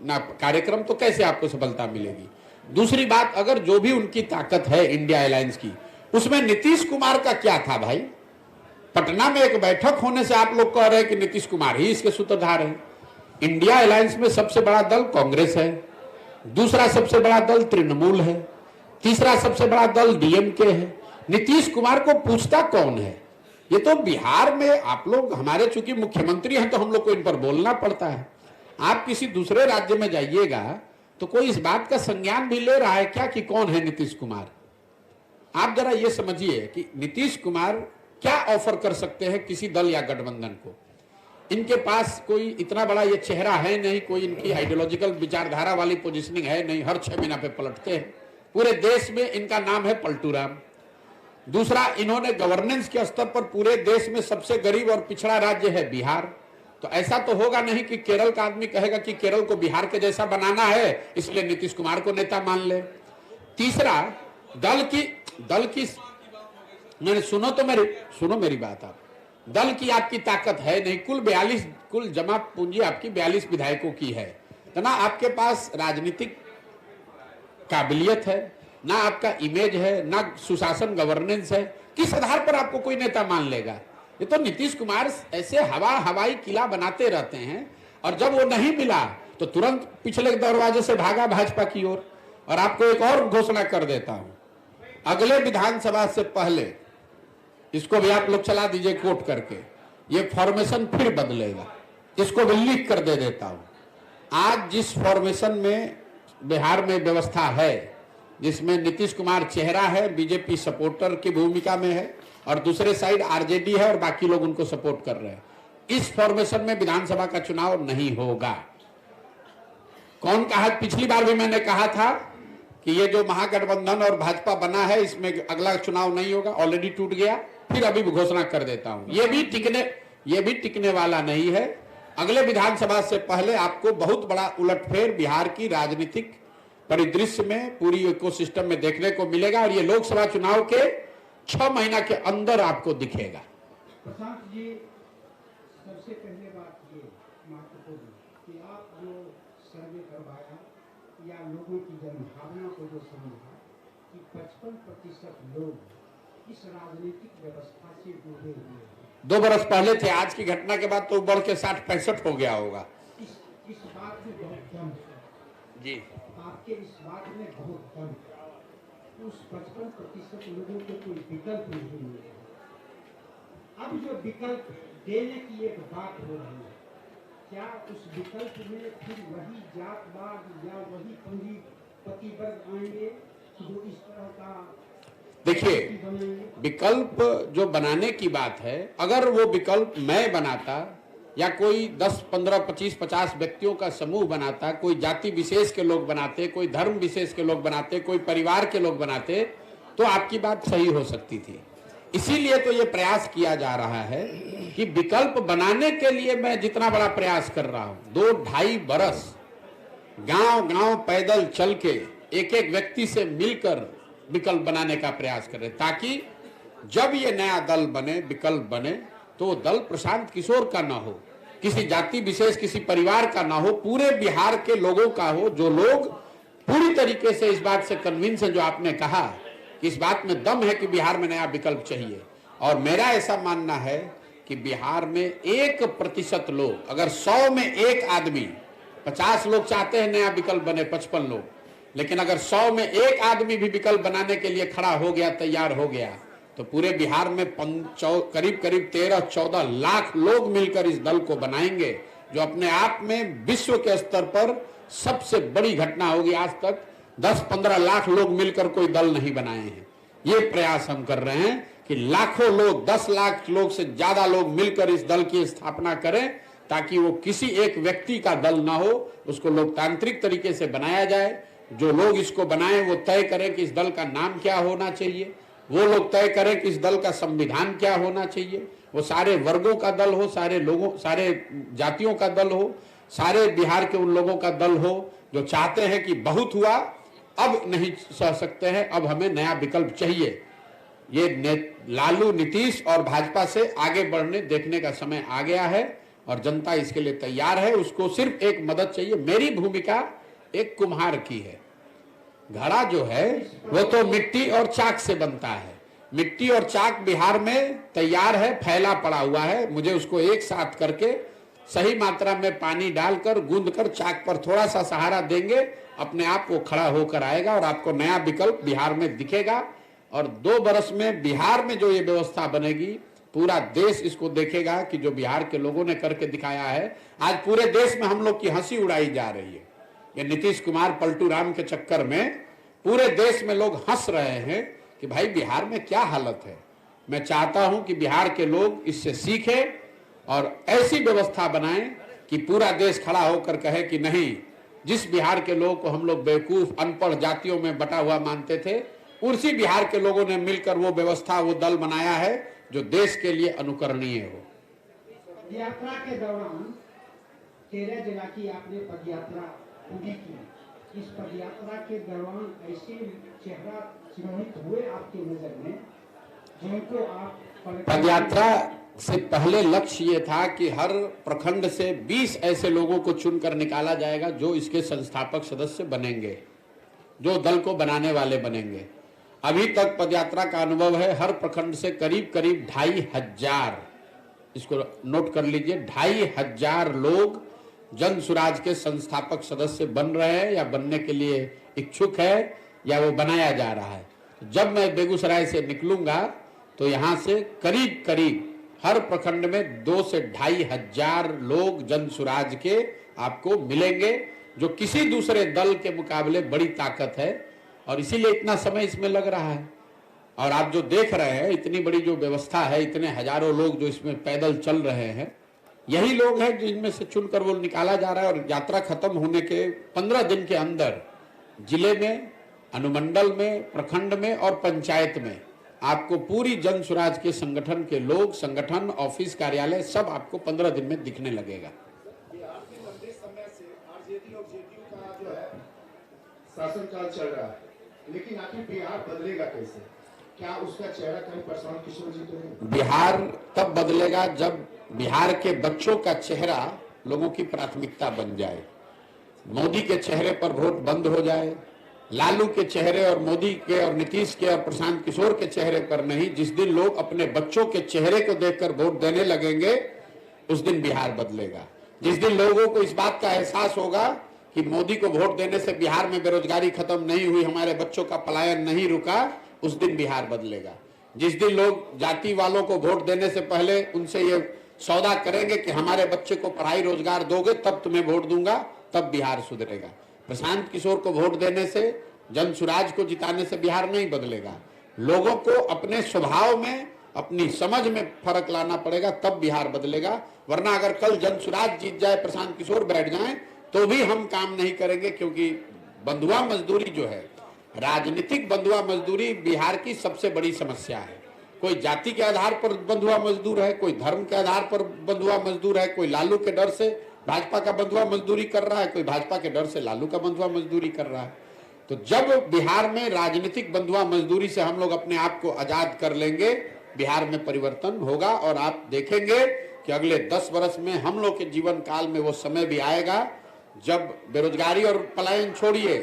ना कार्यक्रम। तो कैसे आपको सफलता मिलेगी? दूसरी बात, अगर जो भी उनकी ताकत है इंडिया अलायंस की, उसमें नीतीश कुमार का क्या था भाई? पटना में एक बैठक होने से आप लोग कह रहे हैं कि नीतीश कुमार ही इसके सूत्रधार हैं। इंडिया अलायंस में सबसे बड़ा दल कांग्रेस है, दूसरा सबसे बड़ा दल तृणमूल है, तीसरा सबसे बड़ा दल डीएमके है। नीतीश कुमार को पूछता कौन है? ये तो बिहार में आप लोग, हमारे चूंकि मुख्यमंत्री हैं तो हम लोग को इन पर बोलना पड़ता है। आप किसी दूसरे राज्य में जाइएगा तो कोई इस बात का संज्ञान भी ले रहा है क्या कि कौन है नीतीश कुमार? आप जरा ये समझिए कि नीतीश कुमार क्या ऑफर कर सकते हैं किसी दल या गठबंधन को। इनके पास कोई इतना बड़ा ये चेहरा है नहीं, कोई इनकी आइडियोलॉजिकल विचारधारा वाली पोजीशनिंग है नहीं, हर 6 महीना पे पलटते हैं। पूरे देश में इनका नाम है पलटू राम। दूसरा, इन्होंने गवर्नेंस के स्तर पर पूरे देश में सबसे गरीब और पिछड़ा राज्य है बिहार। तो ऐसा तो होगा नहीं कि केरल का आदमी कहेगा कि केरल को बिहार के जैसा बनाना है इसलिए नीतीश कुमार को नेता मान ले। तीसरा, दल की मैंने सुनो मेरी बात। आप दल की आपकी ताकत है नहीं, कुल जमा पूंजी आपकी 42 विधायकों की है, तो ना आपके पास राजनीतिक काबिलियत है, ना आपका इमेज है, ना सुशासन गवर्नेंस है। किस आधार पर आपको कोई नेता मान लेगा? ये तो नीतीश कुमार ऐसे हवाई किला बनाते रहते हैं, और जब वो नहीं मिला तो तुरंत पिछले दरवाजे से भागा भाजपा की ओर। और आपको एक और घोषणा कर देता हूं, अगले विधानसभा से पहले, इसको भी आप लोग चला दीजिए कोट करके, ये फॉर्मेशन फिर बदलेगा। इसको भी लिख कर दे देता हूं। आज जिस फॉर्मेशन में बिहार में व्यवस्था है, जिसमें नीतीश कुमार चेहरा है, बीजेपी सपोर्टर की भूमिका में है, और दूसरे साइड आरजेडी है और बाकी लोग उनको सपोर्ट कर रहे हैं, इस फॉर्मेशन में विधानसभा का चुनाव नहीं होगा। कौन कहा? पिछली बार भी मैंने कहा था कि ये जो महागठबंधन और भाजपा बना है, इसमें अगला चुनाव नहीं होगा, ऑलरेडी टूट गया। फिर अभी घोषणा कर देता हूं, ये भी टिकने वाला नहीं है। अगले विधानसभा से पहले आपको बहुत बड़ा उलटफेर बिहार की राजनीतिक परिदृश्य में, पूरी इकोसिस्टम में देखने को मिलेगा, और ये लोकसभा चुनाव के 6 महीना के अंदर आपको दिखेगा। प्रशांत जी, सबसे पहले बात ये महत्वपूर्ण कि आप जो सर्वे करवाया या लोगों की जनभावना को जो समझा कि 55% लोग इस राजनीतिक व्यवस्था से जुड़े हुए हैं। 2 बरस पहले थे, आज की घटना के बाद तो बढ़ के 60-65 हो गया होगा। इस बात में बहुत दम है जी, आपके, इस बात में बहुत दम है। उस 55% लोगों को कोई विकल्प नहीं मिला। अब जो विकल्प देने की एक बात हो रही है, क्या उस विकल्प में फिर वही जातवाद या वही पूंजीपति वर्ग आएंगे जो इस तरह का देखिए, विकल्प जो बनाने की बात है, अगर वो विकल्प मैं बनाता या कोई 10, 15, 25, 50 व्यक्तियों का समूह बनाता, कोई जाति विशेष के लोग बनाते, कोई धर्म विशेष के लोग बनाते, कोई परिवार के लोग बनाते, तो आपकी बात सही हो सकती थी। इसीलिए तो ये प्रयास किया जा रहा है कि विकल्प बनाने के लिए मैं जितना बड़ा प्रयास कर रहा हूं, 2-2.5 बरस गांव-गांव पैदल चल के एक एक व्यक्ति से मिलकर विकल्प बनाने का प्रयास करें, ताकि जब ये नया दल बने, विकल्प बने, तो वो दल प्रशांत किशोर का ना हो, किसी जाति विशेष, किसी परिवार का ना हो, पूरे बिहार के लोगों का हो, जो लोग पूरी तरीके से इस बात से कन्विंस है, जो आपने कहा कि इस बात में दम है कि बिहार में नया विकल्प चाहिए। और मेरा ऐसा मानना है कि बिहार में 1% लोग, अगर 100 में 1 आदमी, 50 लोग चाहते हैं नया विकल्प बने, 55 लोग, लेकिन अगर 100 में 1 आदमी भी विकल्प बनाने के लिए खड़ा हो गया, तैयार हो गया, तो पूरे बिहार में करीब 13-14 लाख लोग मिलकर इस दल को बनाएंगे, जो अपने आप में विश्व के स्तर पर सबसे बड़ी घटना होगी। आज तक 10-15 लाख लोग मिलकर कोई दल नहीं बनाए हैं। ये प्रयास हम कर रहे हैं कि लाखों लोग, 10 लाख लोग से ज्यादा लोग मिलकर इस दल की स्थापना करें, ताकि वो किसी एक व्यक्ति का दल ना हो, उसको लोकतांत्रिक तरीके से बनाया जाए। जो लोग इसको बनाएं वो तय करें कि इस दल का नाम क्या होना चाहिए, वो लोग तय करें कि इस दल का संविधान क्या होना चाहिए, वो सारे वर्गों का दल हो, सारे लोगों, सारे जातियों का दल हो, सारे बिहार के उन लोगों का दल हो जो चाहते हैं कि बहुत हुआ, अब नहीं सह सकते हैं, अब हमें नया विकल्प चाहिए। ये लालू, नीतीश और भाजपा से आगे बढ़ने देखने का समय आ गया है और जनता इसके लिए तैयार है। उसको सिर्फ एक मदद चाहिए। मेरी भूमिका एक कुम्हार की है। घड़ा जो है वो तो मिट्टी और चाक से बनता है। मिट्टी और चाक बिहार में तैयार है, फैला पड़ा हुआ है। मुझे उसको एक साथ करके सही मात्रा में पानी डालकर गूंद कर चाक पर थोड़ा सा सहारा देंगे, अपने आप वो खड़ा होकर आएगा और आपको नया विकल्प बिहार में दिखेगा। और 2 बरस में बिहार में जो ये व्यवस्था बनेगी, पूरा देश इसको देखेगा कि जो बिहार के लोगों ने करके दिखाया है। आज पूरे देश में हम लोग की हंसी उड़ाई जा रही है। ये नीतीश कुमार, पलटू राम के चक्कर में पूरे देश में लोग हंस रहे हैं कि भाई बिहार में क्या हालत है। मैं चाहता हूं कि बिहार के लोग इससे सीखें और ऐसी व्यवस्था बनाएं कि पूरा देश खड़ा होकर कहे कि नहीं, जिस बिहार के लोगों को हम लोग बेवकूफ, अनपढ़ जातियों में बटा हुआ मानते थे, उसी बिहार के लोगों ने मिलकर वो व्यवस्था, वो दल बनाया है जो देश के लिए अनुकरणीय हो। यात्रा के दौरान 13 जिला की आपने पदयात्रा पूरी की। इस पदयात्रा के दौरान ऐसे चेहरा चिन्हित हुए आपकी नजर में जिनको आप पदयात्रा से पहले लक्ष्य ये था कि हर प्रखंड से 20 ऐसे लोगों को चुनकर निकाला जाएगा जो इसके संस्थापक सदस्य बनेंगे, जो दल को बनाने वाले बनेंगे। अभी तक पदयात्रा का अनुभव है, हर प्रखंड से करीब 2500, इसको नोट कर लीजिए, 2500 लोग जन सुराज के संस्थापक सदस्य बन रहे हैं या बनने के लिए इच्छुक है या वो बनाया जा रहा है। जब मैं बेगूसराय से निकलूंगा तो यहां से करीब हर प्रखंड में 2 से 2500 लोग जन सुराज के आपको मिलेंगे, जो किसी दूसरे दल के मुकाबले बड़ी ताकत है और इसीलिए इतना समय इसमें लग रहा है। और आप जो देख रहे हैं, इतनी बड़ी जो व्यवस्था है, इतने हजारों लोग जो इसमें पैदल चल रहे हैं, यही लोग हैं जिनमें से चुनकर वो निकाला जा रहा है। और यात्रा खत्म होने के 15 दिन के अंदर जिले में, अनुमंडल में, प्रखंड में और पंचायत में आपको पूरी जन सुराज के संगठन के लोग, संगठन, ऑफिस, कार्यालय सब आपको 15 दिन में दिखने लगेगा। शासनकाल चल रहा है, लेकिन आखिर बिहार बदलेगा कैसे? क्या उसका चेहरा कहीं प्रशांत किशोर जी तो नहीं? बिहार तब बदलेगा जब बिहार के बच्चों का चेहरा लोगों की प्राथमिकता बन जाए। मोदी के चेहरे पर वोट बंद हो जाए, लालू के चेहरे और मोदी के और नीतीश के और प्रशांत किशोर के चेहरे पर नहीं, जिस दिन लोग अपने बच्चों के चेहरे को देखकर वोट देने लगेंगे उस दिन बिहार बदलेगा। जिस दिन लोगों को इस बात का एहसास होगा कि मोदी को वोट देने से बिहार में बेरोजगारी खत्म नहीं हुई, हमारे बच्चों का पलायन नहीं रुका, उस दिन बिहार बदलेगा। जिस दिन लोग जाति वालों को वोट देने से पहले उनसे ये सौदा करेंगे कि हमारे बच्चे को पढ़ाई रोजगार दोगे तब तुम्हें वोट दूंगा, तब बिहार सुधरेगा। प्रशांत किशोर को वोट देने से, जन सुराज को जिताने से बिहार नहीं बदलेगा। लोगों को अपने स्वभाव में, अपनी समझ में फर्क लाना पड़ेगा, तब बिहार बदलेगा। वरना अगर कल जन सुराज जीत जाए, प्रशांत किशोर बैठ जाएं, तो भी हम काम नहीं करेंगे, क्योंकि बंधुआ मजदूरी जो है, राजनीतिक बंधुआ मजदूरी बिहार की सबसे बड़ी समस्या है। कोई जाति के आधार पर बंधुआ मजदूर है, कोई धर्म के आधार पर बंधुआ मजदूर है, कोई लालू के डर से भाजपा का बंधुआ मजदूरी कर रहा है, कोई भाजपा के डर से लालू का बंधुआ मजदूरी कर रहा है। तो जब बिहार में राजनीतिक बंधुआ मजदूरी से हम लोग अपने आप को आजाद कर लेंगे, बिहार में परिवर्तन होगा। और आप देखेंगे कि अगले 10 वर्ष में हम लोग के जीवन काल में वो समय भी आएगा जब बेरोजगारी और पलायन छोड़िए,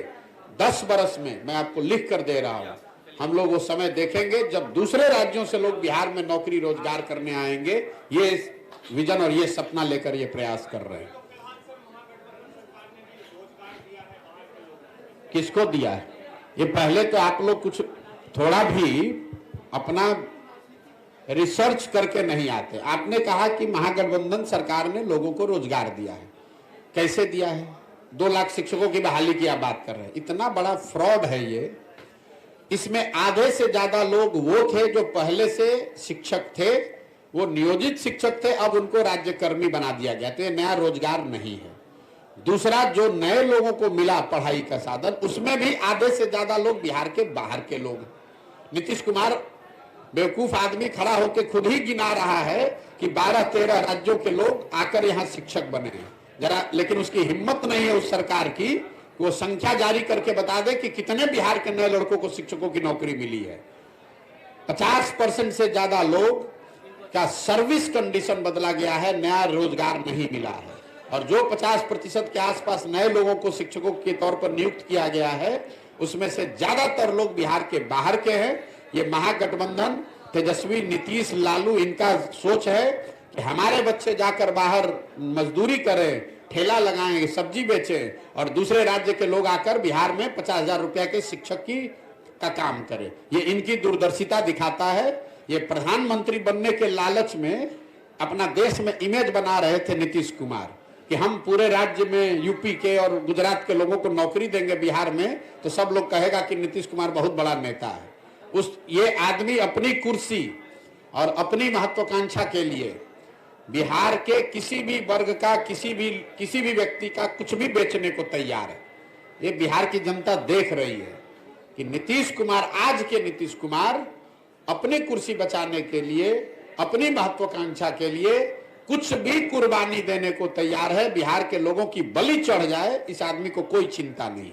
10 वर्ष में मैं आपको लिख कर दे रहा हूं, हम लोग वो समय देखेंगे जब दूसरे राज्यों से लोग बिहार में नौकरी रोजगार करने आएंगे। ये विजन और ये सपना लेकर ये प्रयास कर रहे हैं। किसको दिया है? ये पहले तो आप लोग कुछ थोड़ा भी अपना रिसर्च करके नहीं आते। आपने कहा कि महागठबंधन सरकार ने लोगों को रोजगार दिया है। कैसे दिया है? 2 लाख शिक्षकों की बहाली की आप बात कर रहे हैं। इतना बड़ा फ्रॉड है ये। इसमें आधे से ज्यादा लोग वो थे जो पहले से शिक्षक थे, वो नियोजित शिक्षक थे, अब उनको राज्यकर्मी बना दिया गया। तो ये नया रोजगार नहीं है। दूसरा, जो नए लोगों को मिला पढ़ाई का साधन, उसमें भी आधे से ज्यादा लोग बिहार के बाहर के लोग। नीतीश कुमार बेवकूफ आदमी खड़ा होकर खुद ही गिना रहा है कि 12-13 राज्यों के लोग आकर यहाँ शिक्षक बने हैं जरा, लेकिन उसकी हिम्मत नहीं है उस सरकार की वो संख्या जारी करके बता दे कि कितने बिहार के नए लड़कों को शिक्षकों की नौकरी मिली है। 50% से ज्यादा लोग का सर्विस कंडीशन बदला गया है, नया रोजगार नहीं मिला है। और जो 50% के आसपास नए लोगों को शिक्षकों के तौर पर नियुक्त किया गया है, उसमें से ज्यादातर लोग बिहार के बाहर के हैं। ये महागठबंधन, तेजस्वी, नीतीश, लालू, इनका सोच है कि हमारे बच्चे जाकर बाहर मजदूरी करें, ठेला लगाएं, सब्जी बेचें और दूसरे राज्य के लोग आकर बिहार में 50,000 रुपया के शिक्षक का काम करें। ये इनकी दूरदर्शिता दिखाता है। ये प्रधानमंत्री बनने के लालच में अपना देश में इमेज बना रहे थे नीतीश कुमार कि हम पूरे राज्य में यूपी के और गुजरात के लोगों को नौकरी देंगे बिहार में, तो सब लोग कहेगा कि नीतीश कुमार बहुत बड़ा नेता है। ये आदमी अपनी कुर्सी और अपनी महत्वाकांक्षा के लिए बिहार के किसी भी वर्ग का, किसी भी व्यक्ति का कुछ भी बेचने को तैयार है। ये बिहार की जनता देख रही है कि नीतीश कुमार, आज के नीतीश कुमार अपनी कुर्सी बचाने के लिए, अपनी महत्वाकांक्षा के लिए कुछ भी कुर्बानी देने को तैयार है। बिहार के लोगों की बलि चढ़ जाए, इस आदमी को कोई चिंता नहीं।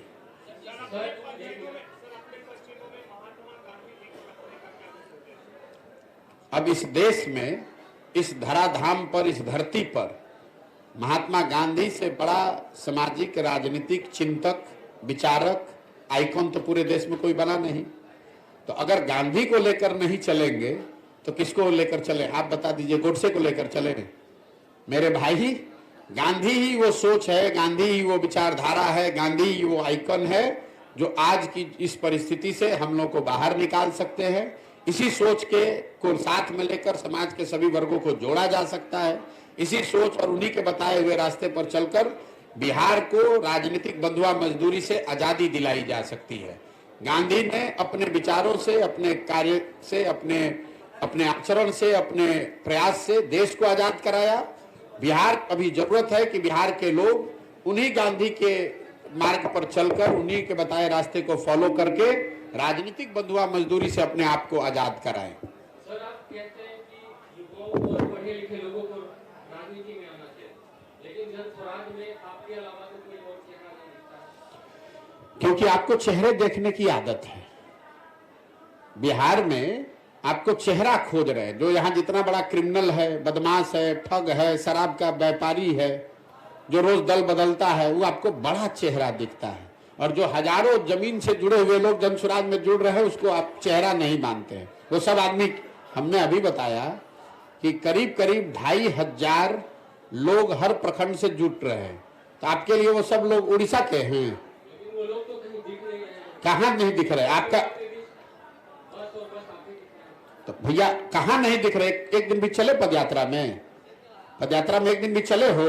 अब इस देश में, इस धराधाम पर, इस धरती पर महात्मा गांधी से बड़ा सामाजिक राजनीतिक चिंतक, विचारक, आइकॉन तो पूरे देश में कोई बना नहीं। तो अगर गांधी को लेकर नहीं चलेंगे तो किसको लेकर चले? आप बता दीजिए। गोडसे को लेकर चले? मेरे भाई, गांधी ही वो सोच है, गांधी ही वो विचारधारा है, गांधी ही वो आइकन है जो आज की इस परिस्थिति से हम लोग को बाहर निकाल सकते हैं। इसी सोच को साथ में लेकर समाज के सभी वर्गों को जोड़ा जा सकता है। इसी सोच और उन्हीं के बताए हुए रास्ते पर चलकर बिहार को राजनीतिक बंधुआ मजदूरी से आजादी दिलाई जा सकती है। गांधी ने अपने विचारों से, अपने कार्य से, अपने आचरण से, अपने प्रयास से देश को आजाद कराया। बिहार, अभी जरूरत है कि बिहार के लोग उन्हीं गांधी के मार्ग पर चलकर, उन्हीं के बताए रास्ते को फॉलो करके राजनीतिक बंधुआ मजदूरी से अपने आप को आजाद कराएं। सर, आप कहते हैं कि युवाओं और पढ़े लिखे लोगों को राजनीति में आना चाहिए, लेकिन जन स्वराज में आपके अलावा तो कोई और चेहरा नहीं दिखता। क्योंकि आपको चेहरे देखने की आदत है। बिहार में आपको चेहरा खोज रहे हैं। जो यहाँ जितना बड़ा क्रिमिनल है, बदमाश है, ठग है, शराब का व्यापारी है, जो रोज दल बदलता है वो आपको बड़ा चेहरा दिखता है, और जो हजारों जमीन से जुड़े हुए लोग जन स्वराज में जुड़ रहे हैं उसको आप चेहरा नहीं मानते हैं। वो सब आदमी, हमने अभी बताया कि करीब करीब 2500 लोग हर प्रखंड से जुट रहे हैं, तो आपके लिए वो सब लोग उड़ीसा के हैं? लेकिन वो लोग तो कहीं दिख नहीं रहे हैं। कहाँ नहीं दिख रहे आपका? बस और बस आप ही दिख रहे हैं। तो भैया कहाँ नहीं दिख रहे? एक दिन भी चले पदयात्रा में? पदयात्रा में एक दिन भी चले हो?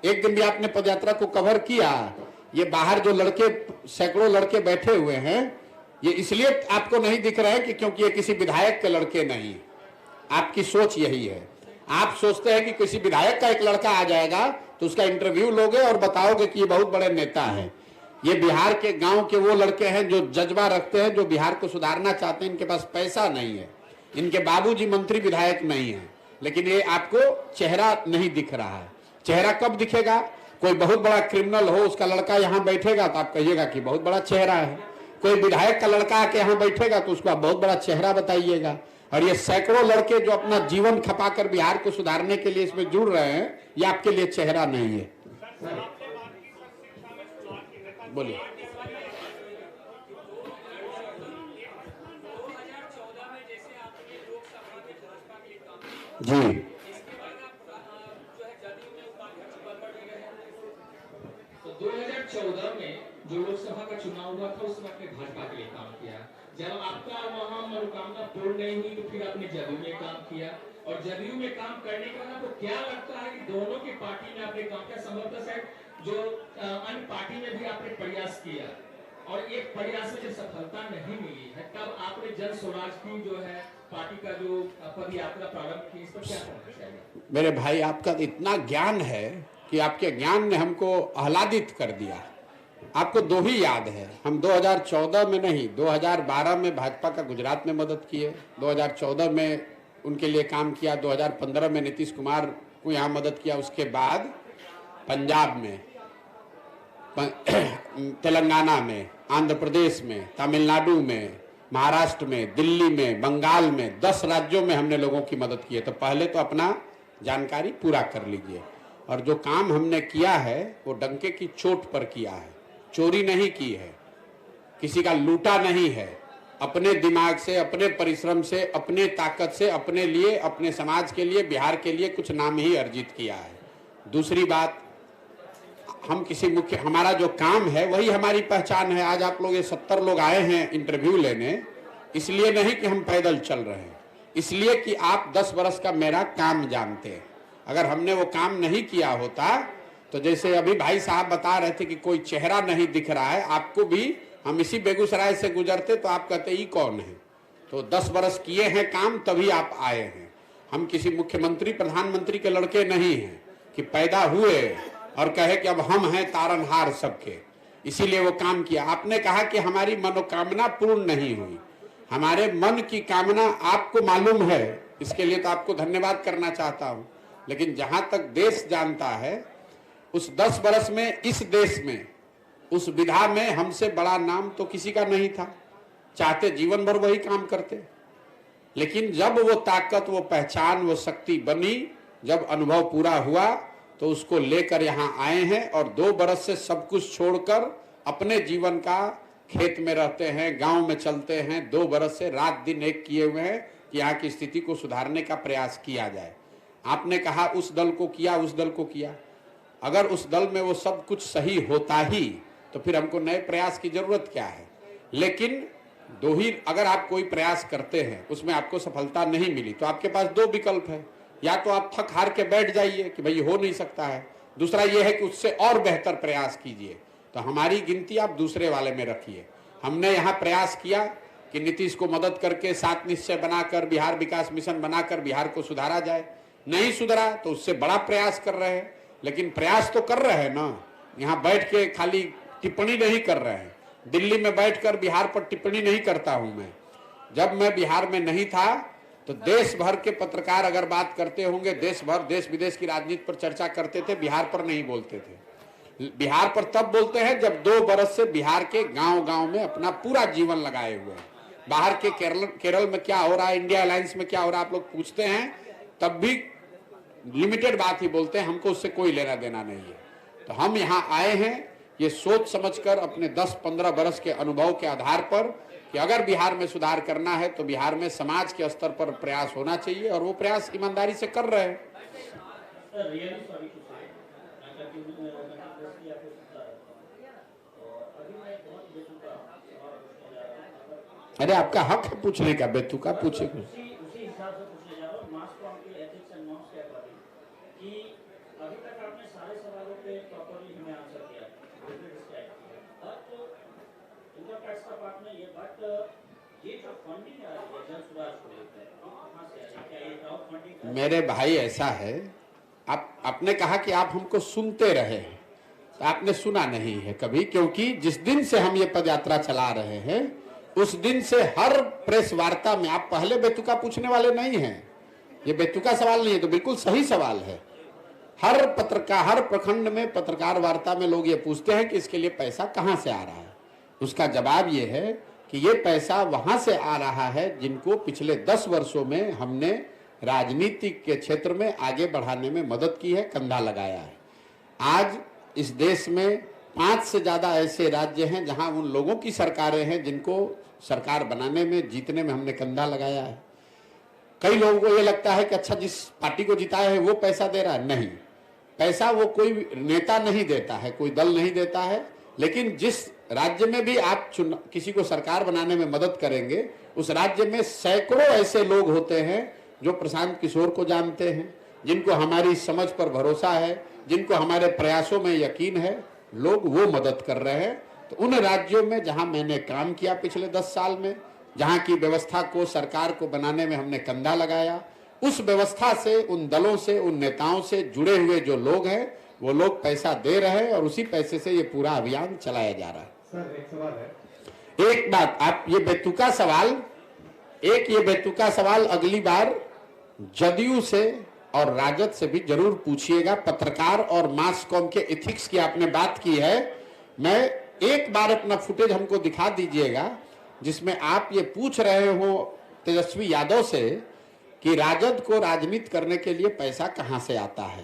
एक दिन भी आपने पदयात्रा को कवर किया? ये बाहर जो लड़के, सैकड़ों लड़के बैठे हुए हैं, ये इसलिए आपको नहीं दिख रहे हैं कि क्योंकि ये किसी विधायक के लड़के नहीं। आपकी सोच यही है, आप सोचते हैं कि किसी विधायक का एक लड़का आ जाएगा तो उसका इंटरव्यू लोगे और बताओगे कि ये बहुत बड़े नेता है। ये बिहार के गांव के वो लड़के हैं जो जज्बा रखते हैं, जो बिहार को सुधारना चाहते हैं। इनके पास पैसा नहीं है, इनके बाबूजी मंत्री विधायक नहीं है, लेकिन ये आपको चेहरा नहीं दिख रहा है। चेहरा कब दिखेगा? कोई बहुत बड़ा क्रिमिनल हो, उसका लड़का यहाँ बैठेगा तो आप कहिएगा कि बहुत बड़ा चेहरा है। कोई विधायक का लड़का आके यहाँ बैठेगा तो उसको आप बहुत बड़ा चेहरा बताइएगा। और ये सैकड़ों लड़के जो अपना जीवन खपाकर बिहार को सुधारने के लिए इसमें जुड़ रहे हैं, ये आपके लिए चेहरा नहीं है। बोलिए। 2014 में जैसे आपने लोकसभा में भाजपा के लिए काम किया, जी, इसके बाद आप जो है जदयू में उपाध्यक्ष पद पर भी रहे। तो 2014 में जो लोकसभा का चुनाव हुआ था उसमें आपने भाजपा के लिए काम किया। जब आपका वहां मनोकामना पूर्ण नहीं हुई तो फिर आपने जदयू में काम किया, और जदयू में काम करने के बाद आपको क्या लगता है कि दोनों की पार्टी में आपने काम किया? संभवतः शायद जो अन्य पार्टी में भी आपने प्रयास किया, और एक प्रयास में जब सफलता नहीं मिली है तब आपने जन स्वराज की जो है पार्टी का जो पद यात्रा प्रारंभ की, इस पर क्या कहना चाहिए? मेरे भाई, आपका इतना ज्ञान है कि आपके ज्ञान ने हमको आह्लादित कर दिया। आपको दो ही याद है, हम 2014 में नहीं, 2012 में भाजपा का गुजरात में मदद किए, 2014 में उनके लिए काम किया, 2015 में नीतीश कुमार को यहाँ मदद किया, उसके बाद पंजाब में, तेलंगाना में, आंध्र प्रदेश में, तमिलनाडु में, महाराष्ट्र में, दिल्ली में, बंगाल में, 10 राज्यों में हमने लोगों की मदद की है। तो पहले तो अपना जानकारी पूरा कर लीजिए। और जो काम हमने किया है वो डंके की चोट पर किया है, चोरी नहीं की है, किसी का लूटा नहीं है, अपने दिमाग से, अपने परिश्रम से, अपने ताकत से, अपने लिए, अपने समाज के लिए, बिहार के लिए कुछ नाम ही अर्जित किया है। दूसरी बात, हम किसी मुख्य, हमारा जो काम है वही हमारी पहचान है। आज आप लोग ये 70 लोग आए हैं इंटरव्यू लेने, इसलिए नहीं कि हम पैदल चल रहे हैं, इसलिए कि आप 10 बरस का मेरा काम जानते हैं। अगर हमने वो काम नहीं किया होता तो जैसे अभी भाई साहब बता रहे थे कि कोई चेहरा नहीं दिख रहा है, आपको भी हम इसी बेगूसराय से गुजरते तो आप कहते ये कौन है? तो 10 बरस किए हैं काम तभी आप आए हैं। हम किसी मुख्यमंत्री प्रधानमंत्री के लड़के नहीं हैं कि पैदा हुए और कहे कि अब हम हैं तारनहार सबके, इसीलिए वो काम किया। आपने कहा कि हमारी मनोकामना पूर्ण नहीं हुई, हमारे मन की कामना आपको मालूम है, इसके लिए तो आपको धन्यवाद करना चाहता हूं। लेकिन जहां तक देश जानता है, उस 10 बरस में इस देश में, उस विधा में हमसे बड़ा नाम तो किसी का नहीं था। चाहते जीवन भर वही काम करते, लेकिन जब वो ताकत, वो पहचान, वो शक्ति बनी, जब अनुभव पूरा हुआ तो उसको लेकर यहाँ आए हैं। और 2 बरस से सब कुछ छोड़कर अपने जीवन का खेत में रहते हैं, गांव में चलते हैं। 2 बरस से रात दिन एक किए हुए हैं कि यहाँ की स्थिति को सुधारने का प्रयास किया जाए। आपने कहा उस दल को किया, उस दल को किया। अगर उस दल में वो सब कुछ सही होता ही तो फिर हमको नए प्रयास की जरूरत क्या है? लेकिन दो ही, अगर आप कोई प्रयास करते हैं उसमें आपको सफलता नहीं मिली तो आपके पास 2 विकल्प है। या तो आप थक हार के बैठ जाइए कि भाई हो नहीं सकता है, दूसरा ये है कि उससे और बेहतर प्रयास कीजिए। तो हमारी गिनती आप दूसरे वाले में रखिए। हमने यहाँ प्रयास किया कि नीतीश को मदद करके 7 निश्चय बनाकर, बिहार विकास मिशन बनाकर बिहार को सुधारा जाए। नहीं सुधरा तो उससे बड़ा प्रयास कर रहे हैं, लेकिन प्रयास तो कर रहे हैं ना। यहाँ बैठ के खाली टिप्पणी नहीं कर रहे हैं। दिल्ली में बैठकर बिहार पर टिप्पणी नहीं करता हूं मैं। जब मैं बिहार में नहीं था तो देश भर के पत्रकार अगर बात करते होंगे, देश भर, देश विदेश की राजनीति पर चर्चा करते थे, बिहार पर नहीं बोलते थे। बिहार पर तब बोलते हैं जब 2 बरस से बिहार के गांव गांव में अपना पूरा जीवन लगाए हुए हैं। बाहर के केरल में क्या हो रहा है, इंडिया अलायंस में क्या हो रहा है, आप लोग पूछते हैं, तब भी लिमिटेड बात ही बोलते हैं, हमको उससे कोई लेना देना नहीं है। तो हम यहाँ आए हैं ये सोच समझकर अपने 10-15 बरस के अनुभव के आधार पर कि अगर बिहार में सुधार करना है तो बिहार में समाज के स्तर पर प्रयास होना चाहिए, और वो प्रयास ईमानदारी से कर रहे हैं। अरे आपका हक है पूछने का, बेतुका पूछे। मेरे भाई ऐसा है, आपने कहा कि आप हमको सुनते रहे हैं, तो आपने सुना नहीं है कभी, क्योंकि जिस दिन से हम ये पदयात्रा चला रहे हैं उस दिन से हर प्रेस वार्ता में आप पहले बेतुका पूछने वाले नहीं हैं। ये बेतुका सवाल नहीं है, तो बिल्कुल सही सवाल है। हर प्रखंड में पत्रकार वार्ता में लोग ये पूछते हैं कि इसके लिए पैसा कहां से आ रहा है। उसका जवाब ये है कि ये पैसा वहां से आ रहा है जिनको पिछले 10 वर्षों में हमने राजनीति के क्षेत्र में आगे बढ़ाने में मदद की है, कंधा लगाया है। आज इस देश में 5 से ज्यादा ऐसे राज्य हैं जहां उन लोगों की सरकारें हैं जिनको सरकार बनाने में, जीतने में हमने कंधा लगाया है। कई लोगों को ये लगता है कि अच्छा जिस पार्टी को जिताया है वो पैसा दे रहा है। नहीं, पैसा वो कोई नेता नहीं देता है, कोई दल नहीं देता है, लेकिन जिस राज्य में भी आप किसी को सरकार बनाने में मदद करेंगे उस राज्य में सैकड़ों ऐसे लोग होते हैं जो प्रशांत किशोर को जानते हैं, जिनको हमारी समझ पर भरोसा है, जिनको हमारे प्रयासों में यकीन है, लोग वो मदद कर रहे हैं। तो उन राज्यों में जहां मैंने काम किया पिछले 10 साल में, जहां की व्यवस्था को, सरकार को बनाने में हमने कंधा लगाया, उस व्यवस्था से, उन दलों से, उन नेताओं से जुड़े हुए जो लोग हैं वो लोग पैसा दे रहे हैं और उसी पैसे से ये पूरा अभियान चलाया जा रहा है। सर एक सवाल है, एक बात, आप ये बेतुका सवाल अगली बार जदयू से और राजद से भी जरूर पूछिएगा। पत्रकार और मास कॉम के एथिक्स की आपने बात की है, मैं एक बार अपना फुटेज हमको दिखा दीजिएगा जिसमें आप ये पूछ रहे हो तेजस्वी यादव से कि राजद को राजनीति करने के लिए पैसा कहां से आता है,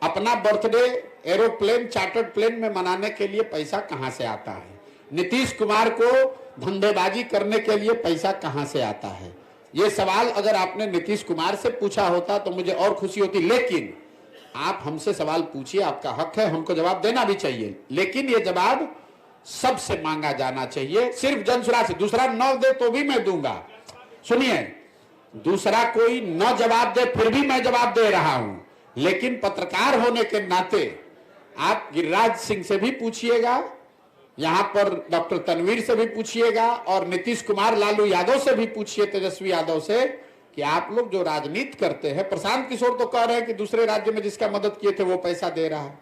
अपना बर्थडे एरोप्लेन, चार्टर्ड प्लेन में मनाने के लिए पैसा कहां से आता है, नीतीश कुमार को धंधेबाजी करने के लिए पैसा कहां से आता है। ये सवाल अगर आपने नीतीश कुमार से पूछा होता तो मुझे और खुशी होती, लेकिन आप हमसे सवाल पूछिए, आपका हक है, हमको जवाब देना भी चाहिए, लेकिन ये जवाब सबसे मांगा जाना चाहिए, सिर्फ जनसुराज से। दूसरा न दे तो भी मैं दूंगा, सुनिए, दूसरा कोई न जवाब दे फिर भी मैं जवाब दे रहा हूं, लेकिन पत्रकार होने के नाते आप गिरिराज सिंह से भी पूछिएगा, यहां पर डॉक्टर तनवीर से भी पूछिएगा और नीतीश कुमार, लालू यादव से भी पूछिए, तेजस्वी यादव से, कि आप लोग जो राजनीति करते हैं, प्रशांत किशोर तो कह रहे हैं कि दूसरे राज्य में जिसका मदद किए थे वो पैसा दे रहा है,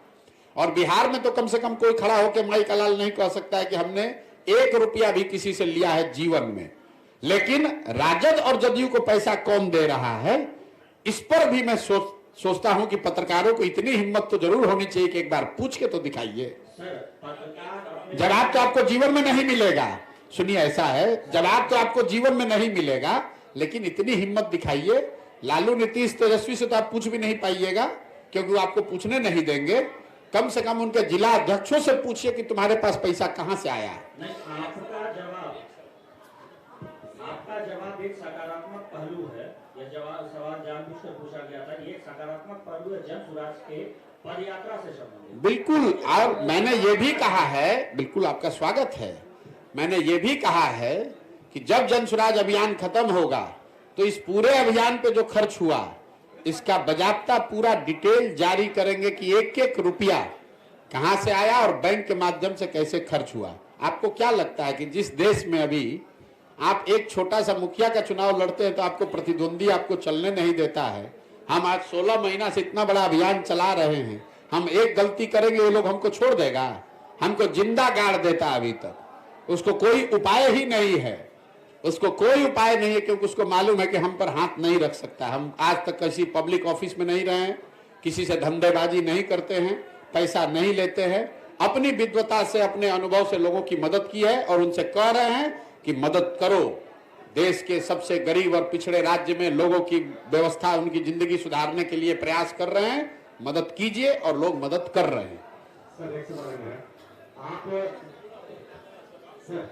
और बिहार में तो कम से कम कोई खड़ा होकर माई का लाल नहीं कह सकता है कि हमने 1 रुपया भी किसी से लिया है जीवन में। लेकिन राजद और जदयू को पैसा कौन दे रहा है, इस पर भी मैं सोचता हूं कि पत्रकारों को इतनी हिम्मत तो जरूर होनी चाहिए कि एक बार पूछ के तो दिखाइए। जवाब तो आपको जीवन में नहीं मिलेगा, सुनिए, ऐसा है, जवाब तो आपको जीवन में नहीं मिलेगा, लेकिन इतनी हिम्मत दिखाइए। लालू, नीतीश, तेजस्वी से तो आप पूछ भी नहीं पाइएगा क्योंकि वो आपको पूछने नहीं देंगे। कम से कम उनके जिला अध्यक्षों से पूछिए कि तुम्हारे पास पैसा कहां से आया। आपका जवाब एक सकारात्मक पहलू है, यह सवाल जानबूझकर पूछा गया था, ये एक सकारात्मक पहलू है जनसुराज के पदयात्रा से संबंधित। बिल्कुल, और मैंने ये भी कहा है, बिल्कुल आपका स्वागत है, मैंने ये भी कहा है कि जब जनसुराज अभियान खत्म होगा तो इस पूरे अभियान पे जो खर्च हुआ इसका बाजाप्ता पूरा डिटेल जारी करेंगे कि 1-1 रुपया कहां से आया और बैंक के माध्यम से कैसे खर्च हुआ। आपको क्या लगता है कि जिस देश में अभी आप एक छोटा सा मुखिया का चुनाव लड़ते हैं तो आपको प्रतिद्वंदी आपको चलने नहीं देता है, हम आज 16 महीना से इतना बड़ा अभियान चला रहे हैं, हम एक गलती करेंगे ये लोग हमको छोड़ देगा, हमको जिंदा गाड़ देता अभी तक, उसको कोई उपाय ही नहीं है, उसको कोई उपाय नहीं है, क्योंकि उसको मालूम है कि हम पर हाथ नहीं रख सकता। हम आज तक किसी पब्लिक ऑफिस में नहीं रहे हैं, किसी से धंधेबाजी नहीं करते हैं, पैसा नहीं लेते हैं, अपनी विद्वता से, अपने अनुभव से लोगों की मदद की है और उनसे कह रहे हैं कि मदद करो, देश के सबसे गरीब और पिछड़े राज्य में लोगों की व्यवस्था, उनकी जिंदगी सुधारने के लिए प्रयास कर रहे हैं। मदद कीजिए और लोग मदद कर रहे हैं। सर एक सवाल है, आप सर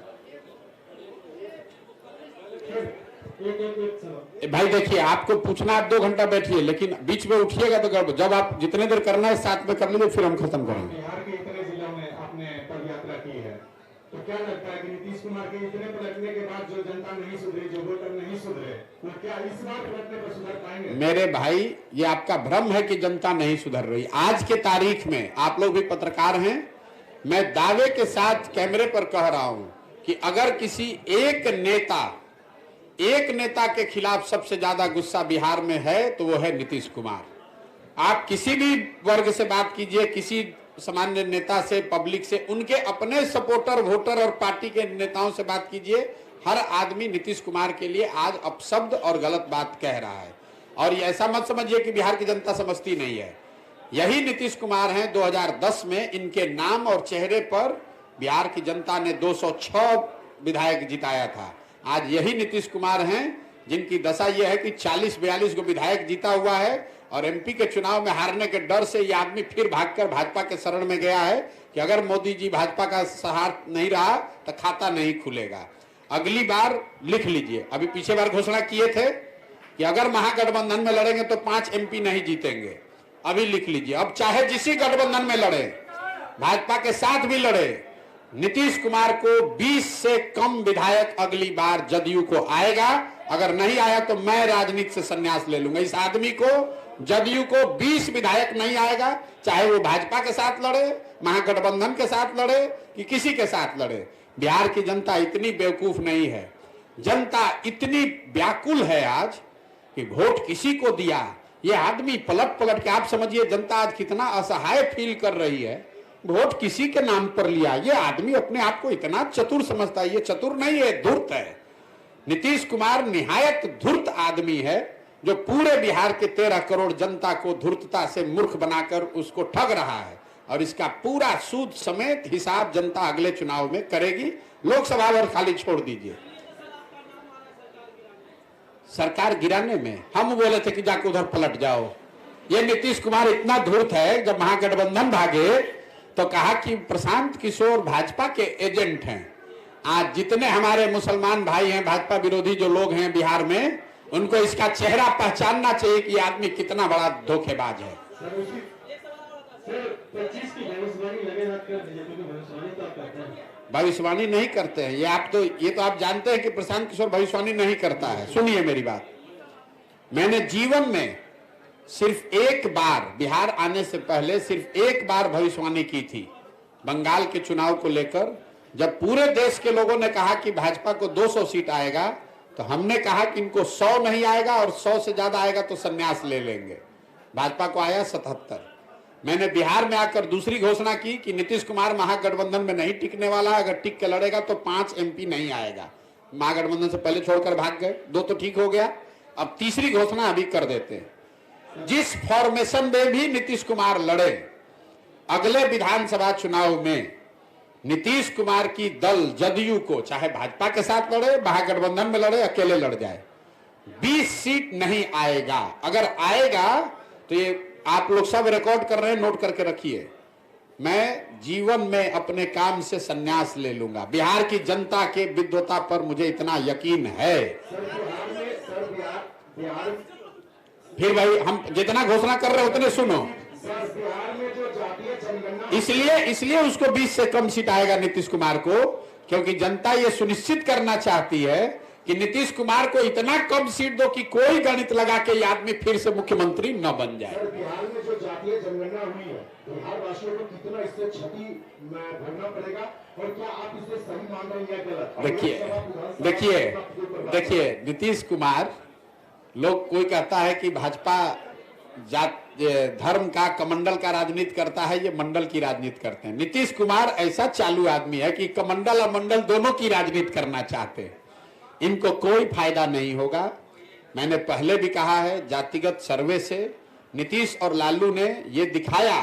भाई देखिए, आपको पूछना, आप 2 घंटा बैठिए, लेकिन बीच में उठिएगा तो गड़बड़। जब आप जितने देर करना है साथ में कर लीजिए, फिर हम खत्म करेंगे। बिहार के इतने जिलों में आपने पद यात्रा की है, तो क्या लगता है कि नीतीश कुमार के इतने पलटने के बाद जो जनता नहीं सुधरी, जो वोटर नहीं सुधरे, वो क्या इस बार पलटने पर सुधर पाएंगे? मेरे भाई, ये आपका भ्रम है कि जनता नहीं सुधर रही। आज के तारीख में आप लोग भी पत्रकार हैं, मैं दावे के साथ कैमरे पर कह रहा हूं कि अगर किसी एक नेता के खिलाफ सबसे ज्यादा गुस्सा बिहार में है तो वो है नीतीश कुमार। आप किसी भी वर्ग से बात कीजिए, किसी सामान्य नेता से, पब्लिक से, उनके अपने सपोर्टर, वोटर और पार्टी के नेताओं से बात कीजिए, हर आदमी नीतीश कुमार के लिए आज अपशब्द और गलत बात कह रहा है। और ये ऐसा मत समझिए कि बिहार की जनता समझती नहीं है। यही नीतीश कुमार हैं, 2010 में इनके नाम और चेहरे पर बिहार की जनता ने 206 विधायक जिताया था। आज यही नीतीश कुमार हैं जिनकी दशा यह है कि 40-42 को विधायक जीता हुआ है और एमपी के चुनाव में हारने के डर से यह आदमी फिर भागकर भाजपा के शरण में गया है कि अगर मोदी जी भाजपा का सहारा नहीं रहा तो खाता नहीं खुलेगा। अगली बार लिख लीजिए, अभी पीछे बार घोषणा किए थे कि अगर महागठबंधन में लड़ेंगे तो 5 एमपी नहीं जीतेंगे। अभी लिख लीजिए, अब चाहे जिसी गठबंधन में लड़े, भाजपा के साथ भी लड़े, नीतीश कुमार को 20 से कम विधायक अगली बार जदयू को आएगा। अगर नहीं आया तो मैं राजनीति से संन्यास ले लूंगा। इस आदमी को, जदयू को 20 विधायक नहीं आएगा, चाहे वो भाजपा के साथ लड़े, महागठबंधन के साथ लड़े कि किसी के साथ लड़े। बिहार की जनता इतनी बेवकूफ नहीं है, जनता इतनी व्याकुल है आज कि वोट किसी को दिया। ये आदमी पलट पलट के, आप समझिए जनता आज कितना असहाय फील कर रही है, वोट किसी के नाम पर लिया। ये आदमी अपने आप को इतना चतुर समझता है। ये चतुर नहीं है, धूर्त है। नीतीश कुमार निहायत धूर्त आदमी है जो पूरे बिहार के 13 करोड़ जनता को धूर्तता से मूर्ख बनाकर उसको ठग रहा है। और इसका पूरा सूद समेत हिसाब जनता अगले चुनाव में करेगी। लोकसभा और खाली छोड़ दीजिए। सरकार गिराने में हम बोले थे कि जाके उधर पलट जाओ। ये नीतीश कुमार इतना धूर्त है, जब महागठबंधन भागे तो कहा कि प्रशांत किशोर भाजपा के एजेंट हैं। आज जितने हमारे मुसलमान भाई हैं, भाजपा विरोधी जो लोग हैं बिहार में, उनको इसका चेहरा पहचानना चाहिए कि ये आदमी कितना बड़ा धोखेबाज है। भविष्यवाणी नहीं करते हैं ये तो आप जानते हैं कि प्रशांत किशोर भविष्यवाणी नहीं करता है। सुनिए मेरी बात, मैंने जीवन में सिर्फ एक बार, बिहार आने से पहले सिर्फ एक बार भविष्यवाणी की थी, बंगाल के चुनाव को लेकर। जब पूरे देश के लोगों ने कहा कि भाजपा को 200 सीट आएगा, तो हमने कहा कि इनको 100 नहीं आएगा और 100 से ज्यादा आएगा तो संन्यास ले लेंगे। भाजपा को आया 77। मैंने बिहार में आकर दूसरी घोषणा की कि नीतीश कुमार महागठबंधन में नहीं टिकने वाला, अगर टिक के लड़ेगा तो 5 एमपी नहीं आएगा। महागठबंधन से पहले छोड़कर भाग गए, 2 तो ठीक हो गया। अब तीसरी घोषणा अभी कर देते हैं। जिस फॉर्मेशन में भी नीतीश कुमार लड़े, अगले विधानसभा चुनाव में नीतीश कुमार की दल जदयू को, चाहे भाजपा के साथ लड़े, महागठबंधन में लड़े, अकेले लड़ जाए, 20 सीट नहीं आएगा। अगर आएगा तो ये आप लोग सब रिकॉर्ड कर रहे हैं, नोट करके रखिए, मैं जीवन में अपने काम से संन्यास ले लूंगा। बिहार की जनता के विद्वता पर मुझे इतना यकीन है। फिर भाई हम जितना घोषणा कर रहे हैं उतने सुनो। इसलिए उसको 20 से कम सीट आएगा नीतीश कुमार को, क्योंकि जनता ये सुनिश्चित करना चाहती है कि नीतीश कुमार को इतना कम सीट दो कि कोई गणित लगा के ये आदमी फिर से मुख्यमंत्री न बन जाए। सर, बिहार में जो जातीय जनगणना हुई है, बिहार वासियों को कितना इससे क्षति भरना पड़ेगा और क्या आप इसे सही मान रहे हैं गलत? देखिए नीतीश कुमार, लोग कोई कहता है कि भाजपा जात धर्म का, कमंडल का राजनीति करता है, ये मंडल की राजनीति करते हैं। नीतीश कुमार ऐसा चालू आदमी है कि कमंडल और मंडल दोनों की राजनीति करना चाहते हैं। इनको कोई फायदा नहीं होगा। मैंने पहले भी कहा है, जातिगत सर्वे से नीतीश और लालू ने ये दिखाया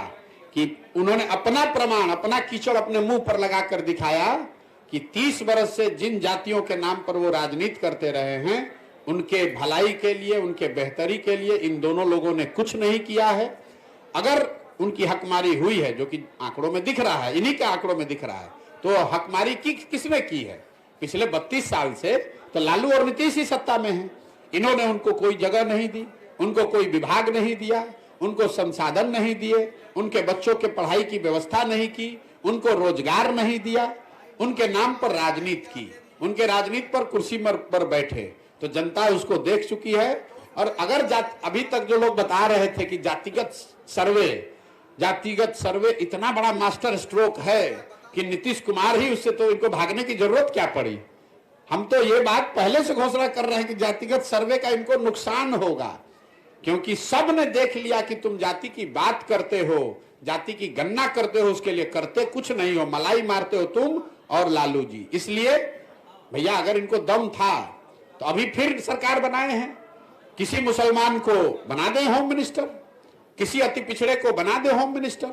कि उन्होंने अपना प्रमाण, अपना कीचड़ अपने मुंह पर लगाकर दिखाया कि 30 वर्ष से जिन जातियों के नाम पर वो राजनीति करते रहे हैं, उनके भलाई के लिए, उनके बेहतरी के लिए इन दोनों लोगों ने कुछ नहीं किया है। अगर उनकी हकमारी हुई है, जो कि आंकड़ों में दिख रहा है, इन्हीं के आंकड़ों में दिख रहा है, तो हकमारी किसने की है? पिछले 32 साल से तो लालू और नीतीश ही सत्ता में हैं। इन्होंने उनको कोई जगह नहीं दी, उनको कोई विभाग नहीं दिया, उनको संसाधन नहीं दिए, उनके बच्चों के पढ़ाई की व्यवस्था नहीं की, उनको रोजगार नहीं दिया, उनके नाम पर राजनीति की, उनके राजनीति पर कुर्सी पर बैठे। तो जनता उसको देख चुकी है। और अगर अभी तक जो लोग बता रहे थे कि जातिगत सर्वे इतना बड़ा मास्टर स्ट्रोक है कि नीतीश कुमार ही उससे, तो इनको भागने की जरूरत क्या पड़ी? हम तो ये बात पहले से घोषणा कर रहे हैं कि जातिगत सर्वे का इनको नुकसान होगा, क्योंकि सब ने देख लिया कि तुम जाति की बात करते हो, जाति की गणना करते हो, उसके लिए करते कुछ नहीं हो, मलाई मारते हो तुम और लालू जी। इसलिए भैया अगर इनको दम था तो अभी फिर सरकार बनाए हैं। किसी मुसलमान को बना दे होम मिनिस्टर, किसी अति पिछड़े को बना दे होम मिनिस्टर।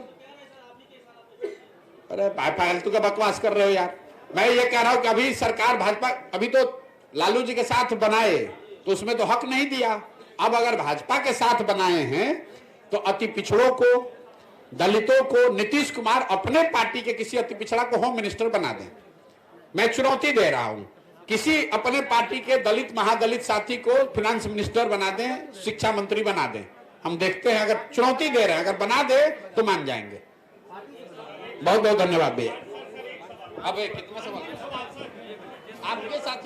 अरे फालतू का बकवास कर रहे हो यार। मैं ये कह रहा हूं कि अभी सरकार भाजपा, अभी तो लालू जी के साथ बनाए तो उसमें तो हक नहीं दिया। अब अगर भाजपा के साथ बनाए हैं तो अति पिछड़ों को, दलितों को नीतीश कुमार अपने पार्टी के किसी अति पिछड़ा को होम मिनिस्टर बना दें। मैं चुनौती दे रहा हूं, किसी अपने पार्टी के दलित महादलित साथी को फाइनेंस मिनिस्टर बना दें, शिक्षा मंत्री बना दें। हम देखते हैं, अगर चुनौती दे रहे हैं, अगर बना दे तो मान जाएंगे। बहुत बहुत धन्यवाद भैया। अब कितना सवाल आपके साथ